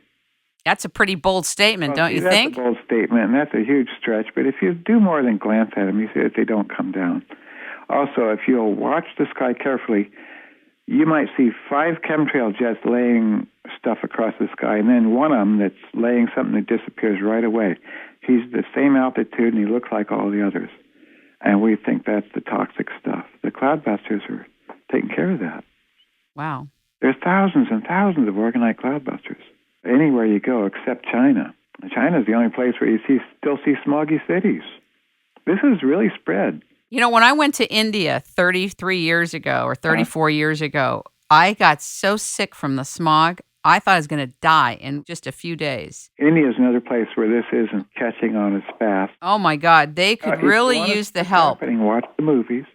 That's a pretty bold statement, don't you think? That's a bold statement, and that's a huge stretch. But if you do more than glance at them, you see that they don't come down. Also, if you'll watch the sky carefully, you might see 5 chemtrail jets laying stuff across the sky, and then one of them that's laying something that disappears right away. He's the same altitude, and he looks like all the others. And we think that's the toxic stuff. The Cloudbusters are taking care of that. Wow. There's thousands and thousands of Orgonite Cloudbusters anywhere you go except China. China's the only place where you still see smoggy cities. This has really spread. You know, when I went to India 33 years ago or 34 years ago, I got so sick from the smog, I thought I was going to die in just a few days. India is another place where this isn't catching on as fast. Oh, my God. They could really use the help. Watch the movies,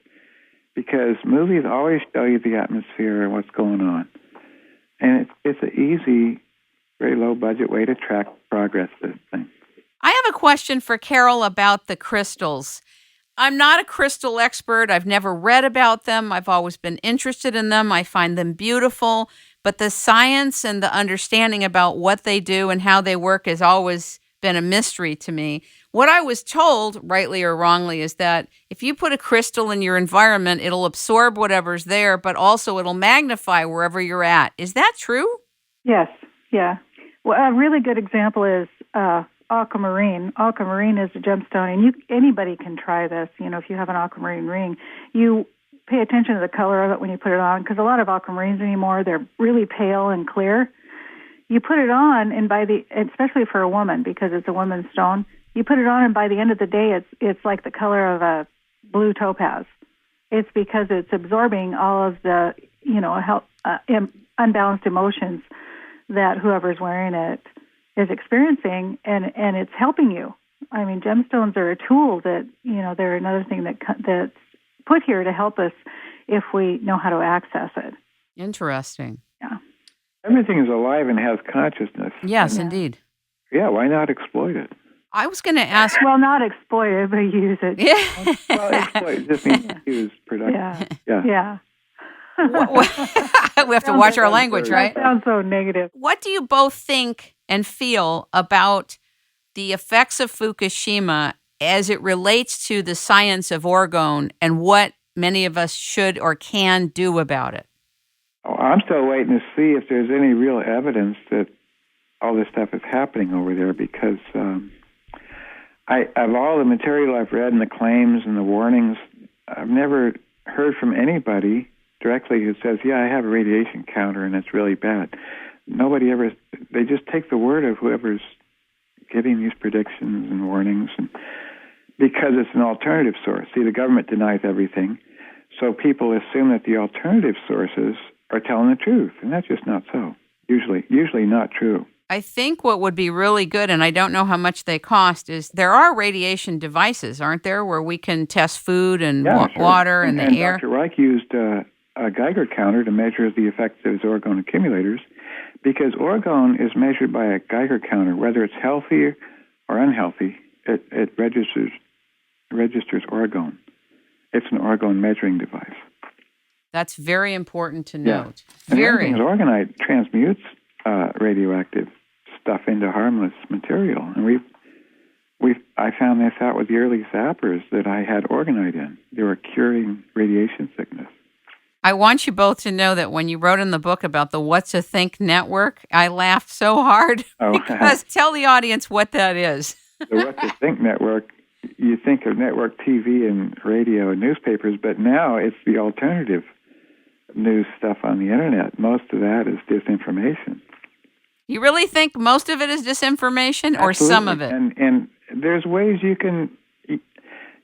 because movies always show you the atmosphere and what's going on. And it's an easy, very low-budget way to track progress of this thing. I have a question for Carol about the crystals. I'm not a crystal expert. I've never read about them. I've always been interested in them. I find them beautiful. But the science and the understanding about what they do and how they work has always been a mystery to me. What I was told, rightly or wrongly, is that if you put a crystal in your environment, it'll absorb whatever's there, but also it'll magnify wherever you're at. Is that true? Yes, yeah. Well, a really good example is aquamarine. Aquamarine is a gemstone, and anybody can try this. If you have an aquamarine ring, you pay attention to the color of it when you put it on, because a lot of aquamarines anymore, they're really pale and clear. You put it on, and especially for a woman, because it's a woman's stone, you put it on, and by the end of the day, it's like the color of a blue topaz. It's because it's absorbing all of the, unbalanced emotions that whoever's wearing it is experiencing, and it's helping you. I mean, gemstones are a tool that, they're another thing that's put here to help us if we know how to access it. Interesting. Yeah. Everything is alive and has consciousness. Yes, indeed. Yeah, why not exploit it? I was going to ask... Well, not exploit it, but use it. Yeah. Well, exploit just means use production. Yeah. We have to watch our language, right? That sounds so negative. What do you both think and feel about the effects of Fukushima as it relates to the science of Orgone and what many of us should or can do about it? Oh, I'm still waiting to see if there's any real evidence that all this stuff is happening over there, because of all the material I've read and the claims and the warnings, I've never heard from anybody directly who says, yeah, I have a radiation counter and it's really bad. Nobody ever, they just take the word of whoever's giving these predictions and warnings, and because it's an alternative source. See, the government denies everything, so people assume that the alternative sources are telling the truth, and that's just not so. Usually not true. I think what would be really good, and I don't know how much they cost, is there are radiation devices, aren't there, where we can test food and water and the air? Dr. Reich used a Geiger counter to measure the effects of his orgone accumulators, because orgone is measured by a Geiger counter. Whether it's healthy or unhealthy, it registers orgone. It's an orgone measuring device. That's very important to note. And the other thing is Orgonite transmutes radioactive stuff into harmless material. And I found this out with the early zappers that I had Orgonite in. They were curing radiation sickness. I want you both to know that when you wrote in the book about the What's a Think network, I laughed so hard because tell the audience what that is. The What's a Think network, you think of network TV and radio and newspapers, but now it's the alternative news stuff on the internet. Most of that is disinformation. You really think most of it is disinformation, or some of it? And there's ways you can,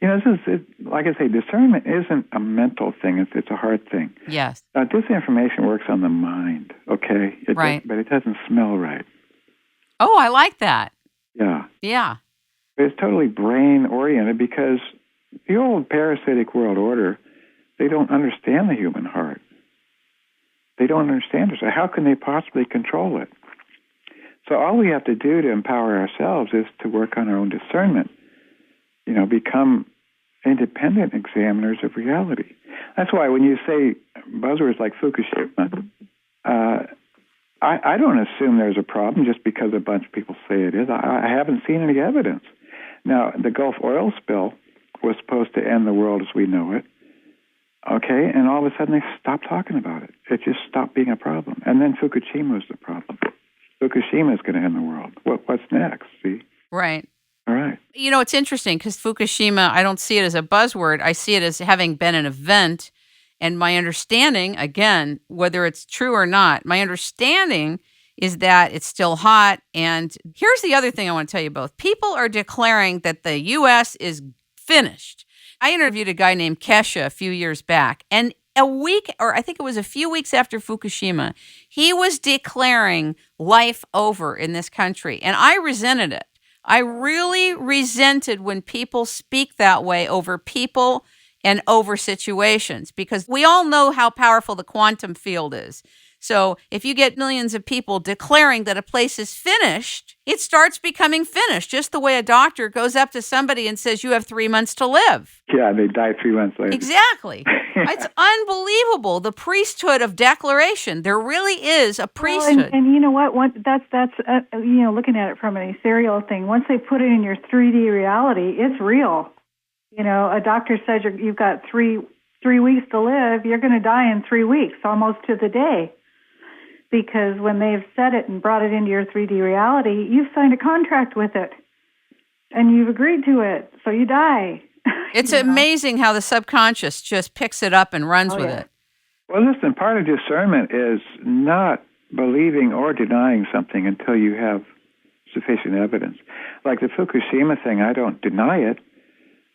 like I say, discernment isn't a mental thing. It's a hard thing. Yes. Disinformation works on the mind, okay? Right. But it doesn't smell right. Oh, I like that. Yeah. Yeah. It's totally brain-oriented, because the old parasitic world order, they don't understand the human heart. They don't understand it. So how can they possibly control it? So all we have to do to empower ourselves is to work on our own discernment. Become independent examiners of reality. That's why when you say buzzwords like Fukushima, I don't assume there's a problem just because a bunch of people say it is. I haven't seen any evidence. Now, the Gulf oil spill was supposed to end the world as we know it. Okay, and all of a sudden they stopped talking about it. It just stopped being a problem. And then Fukushima was the problem. Fukushima is going to end the world. What's next, see? Right. All right. It's interesting because Fukushima, I don't see it as a buzzword. I see it as having been an event. And my understanding, again, whether it's true or not, my understanding is that it's still hot. And here's the other thing I want to tell you both. People are declaring that the U.S. is finished. I interviewed a guy named Kesha a few years back, and a week, or I think it was a few weeks after Fukushima, he was declaring life over in this country, and I resented it. I really resented when people speak that way over people and over situations, because we all know how powerful the quantum field is. So if you get millions of people declaring that a place is finished, it starts becoming finished, just the way a doctor goes up to somebody and says, you have 3 months to live. Yeah, they die 3 months later. Exactly. It's unbelievable, the priesthood of declaration. There really is a priesthood. Well, and you know what? That's looking at it from an ethereal thing. Once they put it in your 3D reality, it's real. You know, a doctor says you've got three weeks to live. You're going to die in 3 weeks, almost to the day. Because when they've said it and brought it into your 3D reality, you've signed a contract with it. And you've agreed to it, so you die. It's amazing how the subconscious just picks it up and runs with it. Well, listen, part of discernment is not believing or denying something until you have sufficient evidence. Like the Fukushima thing, I don't deny it.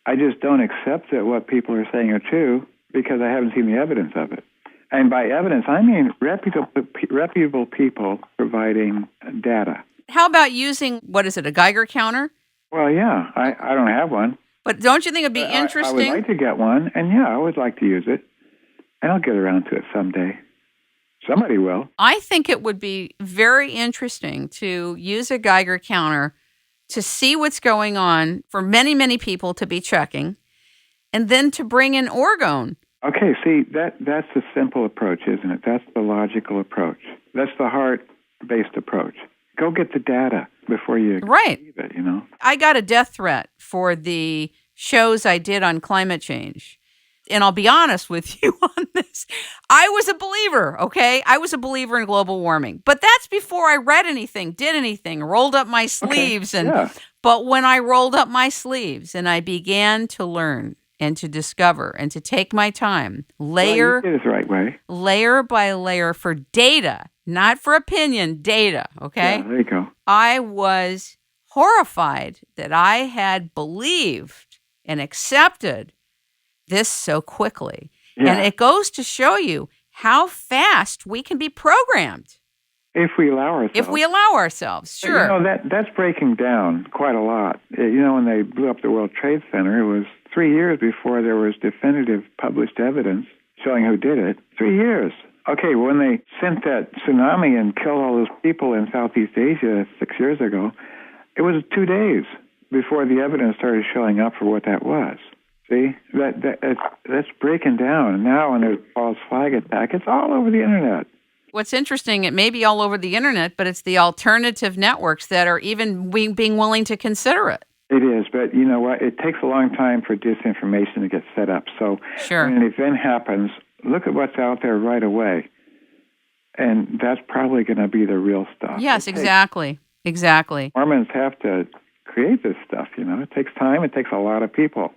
I just don't accept that what people are saying are true because I haven't seen the evidence of it. And by evidence, I mean reputable people providing data. How about using, a Geiger counter? Well, yeah, I don't have one. But don't you think it'd be interesting? I would like to get one, and yeah, I would like to use it. And I'll get around to it someday. Somebody will. I think it would be very interesting to use a Geiger counter to see what's going on for many, many people to be checking, and then to bring in Orgone. Okay, see, that's the simple approach, isn't it? That's the logical approach. That's the heart-based approach. Go get the data before you believe it, you know? I got a death threat for the shows I did on climate change. And I'll be honest with you on this. I was a believer, okay? I was a believer in global warming. But that's before I read anything, did anything, rolled up my sleeves. But when I rolled up my sleeves and I began to learn and to discover and to take my time, layer you did it the right way. Layer by layer for data, not for opinion, data, okay? Yeah, there you go. I was horrified that I had believed and accepted this so quickly. Yeah. And it goes to show you how fast we can be programmed. If we allow ourselves. Sure. But, that's breaking down quite a lot. When they blew up the World Trade Center, it was 3 years before there was definitive published evidence showing who did it. 3 years. Okay, when they sent that tsunami and killed all those people in Southeast Asia 6 years ago, it was 2 days before the evidence started showing up for what that was. See, that's breaking down. And now when there's a false flag attack, it's all over the internet. What's interesting, it may be all over the internet, but it's the alternative networks that are even being willing to consider it. It is, but you know what? It takes a long time for disinformation to get set up. So when an event happens, look at what's out there right away. And that's probably going to be the real stuff. Yes, exactly. Mormons have to create this stuff, It takes time. It takes a lot of people.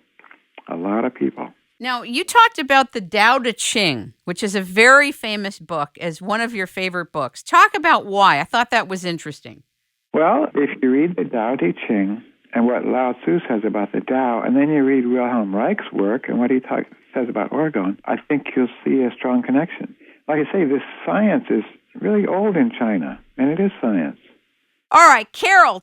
A lot of people. Now, you talked about the Daodejing, which is a very famous book, as one of your favorite books. Talk about why. I thought that was interesting. Well, if you read the Daodejing and what Lao Tzu says about the Tao, and then you read Wilhelm Reich's work and what he says about Orgone, I think you'll see a strong connection. Like I say, this science is really old in China, and it is science. All right, Carol.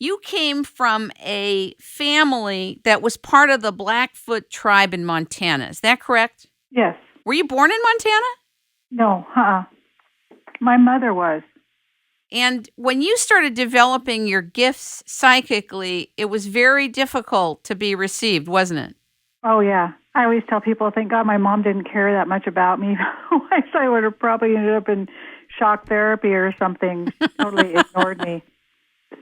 You came from a family that was part of the Blackfoot tribe in Montana. Is that correct? Yes. Were you born in Montana? No, my mother was. And when you started developing your gifts psychically, it was very difficult to be received, wasn't it? Oh, yeah. I always tell people, thank God my mom didn't care that much about me. Otherwise, I would have probably ended up in shock therapy or something. She totally ignored me.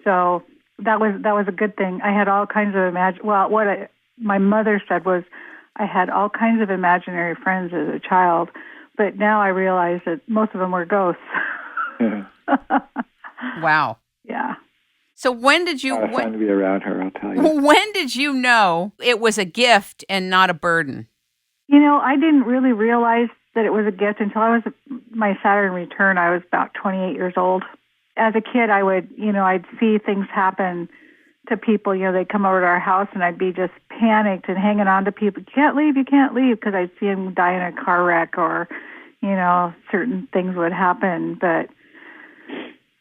So that was a good thing. I had all kinds of my mother said was I had all kinds of imaginary friends as a child, but now I realize that most of them were ghosts. Yeah. Wow. Yeah. So when did you... It's fun to be around her, I'll tell you. When did you know it was a gift and not a burden? I didn't really realize that it was a gift until I was my Saturn return. I was about 28 years old. As a kid, I would, I'd see things happen to people. They'd come over to our house, and I'd be just panicked and hanging on to people. You can't leave, because I'd see them die in a car wreck or, certain things would happen. But,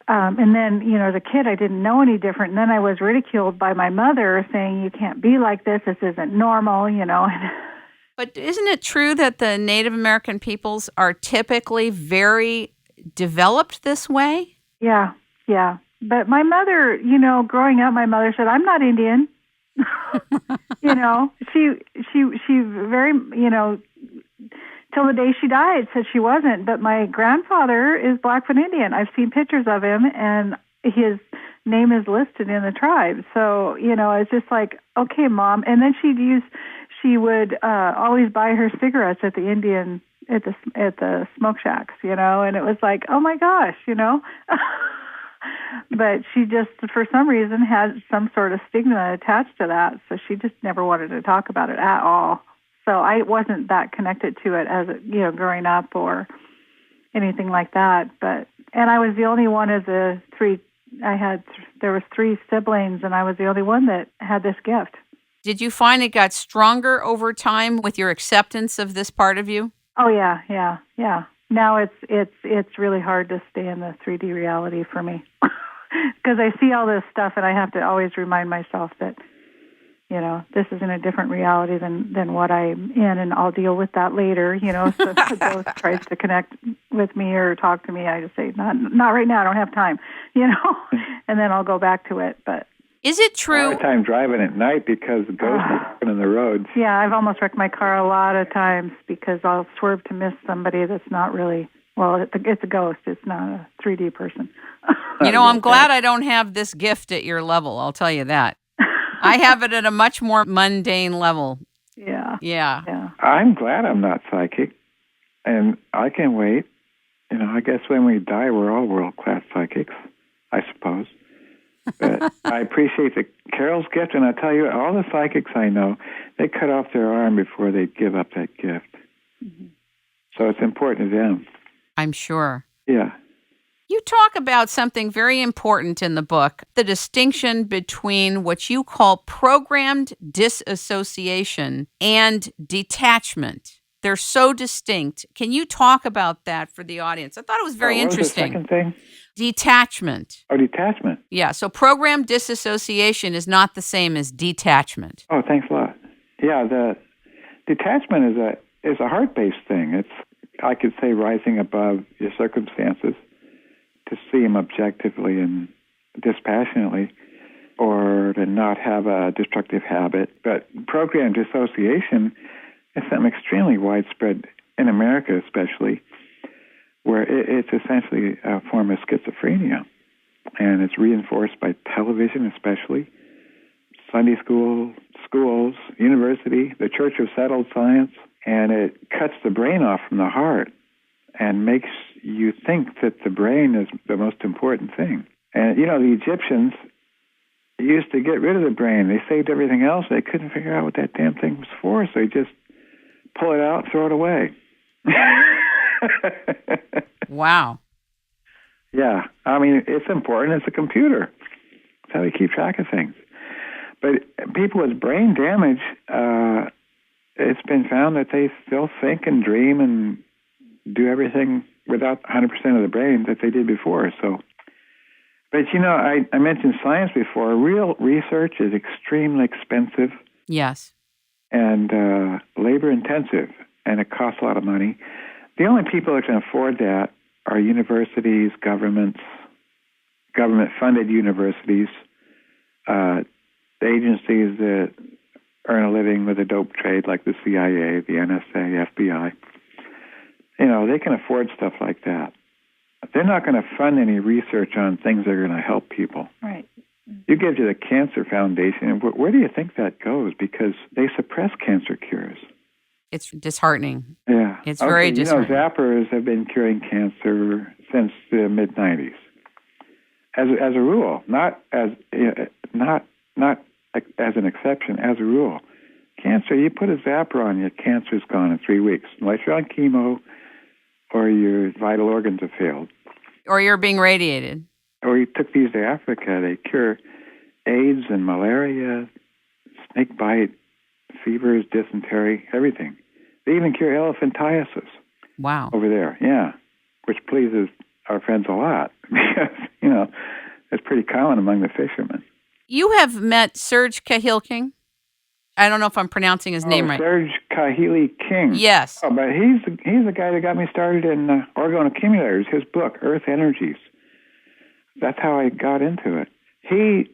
and then, as a kid, I didn't know any different. And then I was ridiculed by my mother saying, you can't be like this. This isn't normal, But isn't it true that the Native American peoples are typically very developed this way? Yeah. But my mother, growing up, my mother said, "I'm not Indian." She very, till the day she died, said she wasn't. But my grandfather is Blackfoot Indian. I've seen pictures of him, and his name is listed in the tribe. So, it's just like, okay, Mom. And then she would always buy her cigarettes at the Indian, at the smoke shacks, and it was like, oh my gosh, But she just, for some reason, had some sort of stigma attached to that, so she just never wanted to talk about it at all. So I wasn't that connected to it as growing up or anything like that. And I was the only one of the three. There was three siblings, and I was the only one that had this gift. Did you find it got stronger over time with your acceptance of this part of you? Oh yeah. Now it's really hard to stay in the 3D reality for me because I see all this stuff, and I have to always remind myself that this is in a different reality than what I'm in, and I'll deal with that later. So if the ghost tries to connect with me or talk to me, I just say, not right now. I don't have time. And then I'll go back to it. But is it true? A lot of time driving at night because the ghosts are walking in the roads. Yeah, I've almost wrecked my car a lot of times because I'll swerve to miss somebody that's not really. Well, it's a ghost. It's not a 3D person. I'm glad I don't have this gift at your level. I'll tell you that. I have it at a much more mundane level. Yeah. I'm glad I'm not psychic, and I can wait. I guess when we die, we're all world-class psychics, I suppose. But I appreciate Carol's gift, and I tell you, all the psychics I know, they cut off their arm before they give up that gift. Mm-hmm. So it's important to them. I'm sure. Yeah. You talk about something very important in the book, the distinction between what you call programmed disassociation and detachment. They're so distinct. Can you talk about that for the audience? I thought it was very interesting. What was the second thing? Detachment. Oh, detachment. Yeah, so programmed disassociation is not the same as detachment. Oh, thanks a lot. Yeah, the detachment is a heart-based thing. It's, I could say, rising above your circumstances to see them objectively and dispassionately, or to not have a destructive habit. But programmed dissociation is something extremely widespread in America, especially, where it's essentially a form of schizophrenia. And it's reinforced by television, especially, Sunday schools, university, the Church of Settled Science, and it cuts the brain off from the heart and makes you think that the brain is the most important thing. And, the Egyptians used to get rid of the brain. They saved everything else. They couldn't figure out what that damn thing was for, so they just pull it out, throw it away. Wow. Yeah. I mean, it's important. It's a computer. It's how we keep track of things. But people with brain damage, it's been found that they still think and dream and do everything without 100% of the brain that they did before. So, but I mentioned science before. Real research is extremely expensive. Yes. And labor intensive, and it costs a lot of money. The only people that can afford that are universities, governments, government-funded universities, agencies that earn a living with the dope trade, like the CIA, the NSA, FBI. They can afford stuff like that. They're not going to fund any research on things that are going to help people. Right. You give to the Cancer Foundation, and where do you think that goes? Because they suppress cancer cures. It's disheartening. Yeah. It's very disheartening. Zappers have been curing cancer since the mid-'90s. As a rule, not as an exception, as a rule. Cancer, you put a zapper on you, cancer's gone in 3 weeks. Unless you're on chemo or your vital organs have failed. Or you're being radiated. Or you took these to Africa. They cure AIDS and malaria, snake bite, fevers, dysentery, everything. They even cure elephantiasis. Wow. Over there, yeah, which pleases our friends a lot because, it's pretty common among the fishermen. You have met Serge Kahilking? I don't know if I'm pronouncing his name right. Serge Kahili King. Yes. Oh, but he's the guy that got me started in Orgone accumulators. His book, Earth Energies. That's how I got into it. He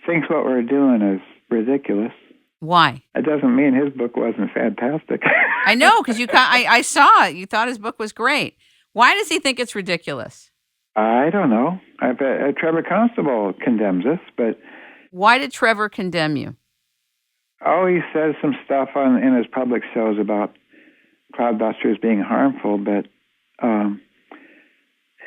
thinks what we're doing is ridiculous. Why? That doesn't mean his book wasn't fantastic. I know, because I saw it. You thought his book was great. Why does he think it's ridiculous? I don't know. I bet Trevor Constable condemns us, but... Why did Trevor condemn you? Oh, he says some stuff in his public shows about Cloudbusters being harmful, but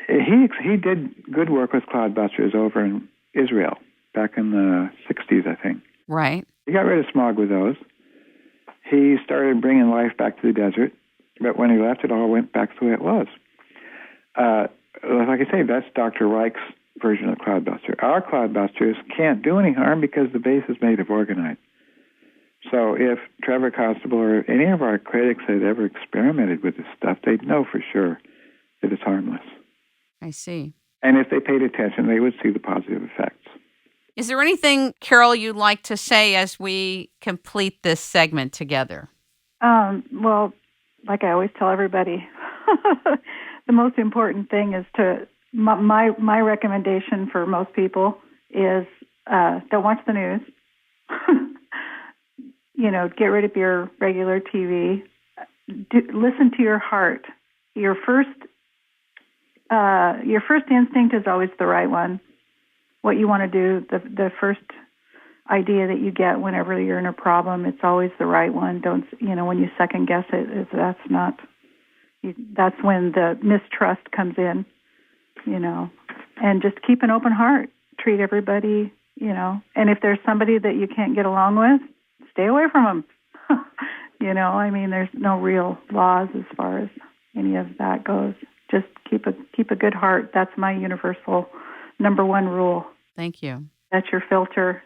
he did good work with Cloudbusters over in Israel back in the 60s, I think. Right. He got rid of smog with those. He started bringing life back to the desert, but when he left, it all went back the way it was. Like I say, that's Dr. Reich's version of Cloudbuster. Our Cloudbusters can't do any harm because the base is made of Orgonite. So if Trevor Constable or any of our critics had ever experimented with this stuff, they'd know for sure that it's harmless. I see. And if they paid attention, they would see the positive effects. Is there anything, Carol, you'd like to say as we complete this segment together? Well, like I always tell everybody, the most important thing is my recommendation for most people is don't watch the news. Get rid of your regular TV. Listen to your heart. Your first instinct is always the right one. What you want to do, the first idea that you get whenever you're in a problem, it's always the right one. Don't, when you second guess it, that's when the mistrust comes in, and just keep an open heart. Treat everybody, and if there's somebody that you can't get along with, stay away from them. There's no real laws as far as any of that goes. Just keep a good heart. That's my universal number one rule. Thank you. That's your filter,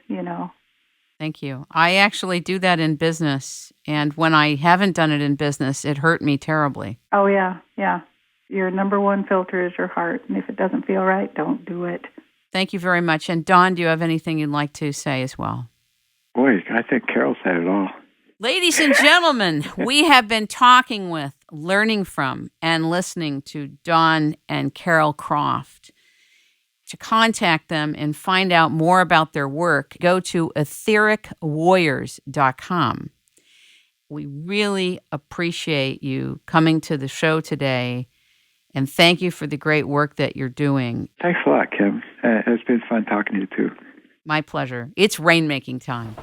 Thank you. I actually do that in business, and when I haven't done it in business, it hurt me terribly. Oh, yeah. Your number one filter is your heart, and if it doesn't feel right, don't do it. Thank you very much. And Don, do you have anything you'd like to say as well? Boy, I think Carol said it all. Ladies and gentlemen, we have been talking with, learning from, and listening to Don and Carol Croft. To contact them and find out more about their work, go to ethericwarriors.com. We really appreciate you coming to the show today, and thank you for the great work that you're doing. Thanks a lot, Kim. It's been fun talking to you, too. My pleasure. It's Rainmaking Time.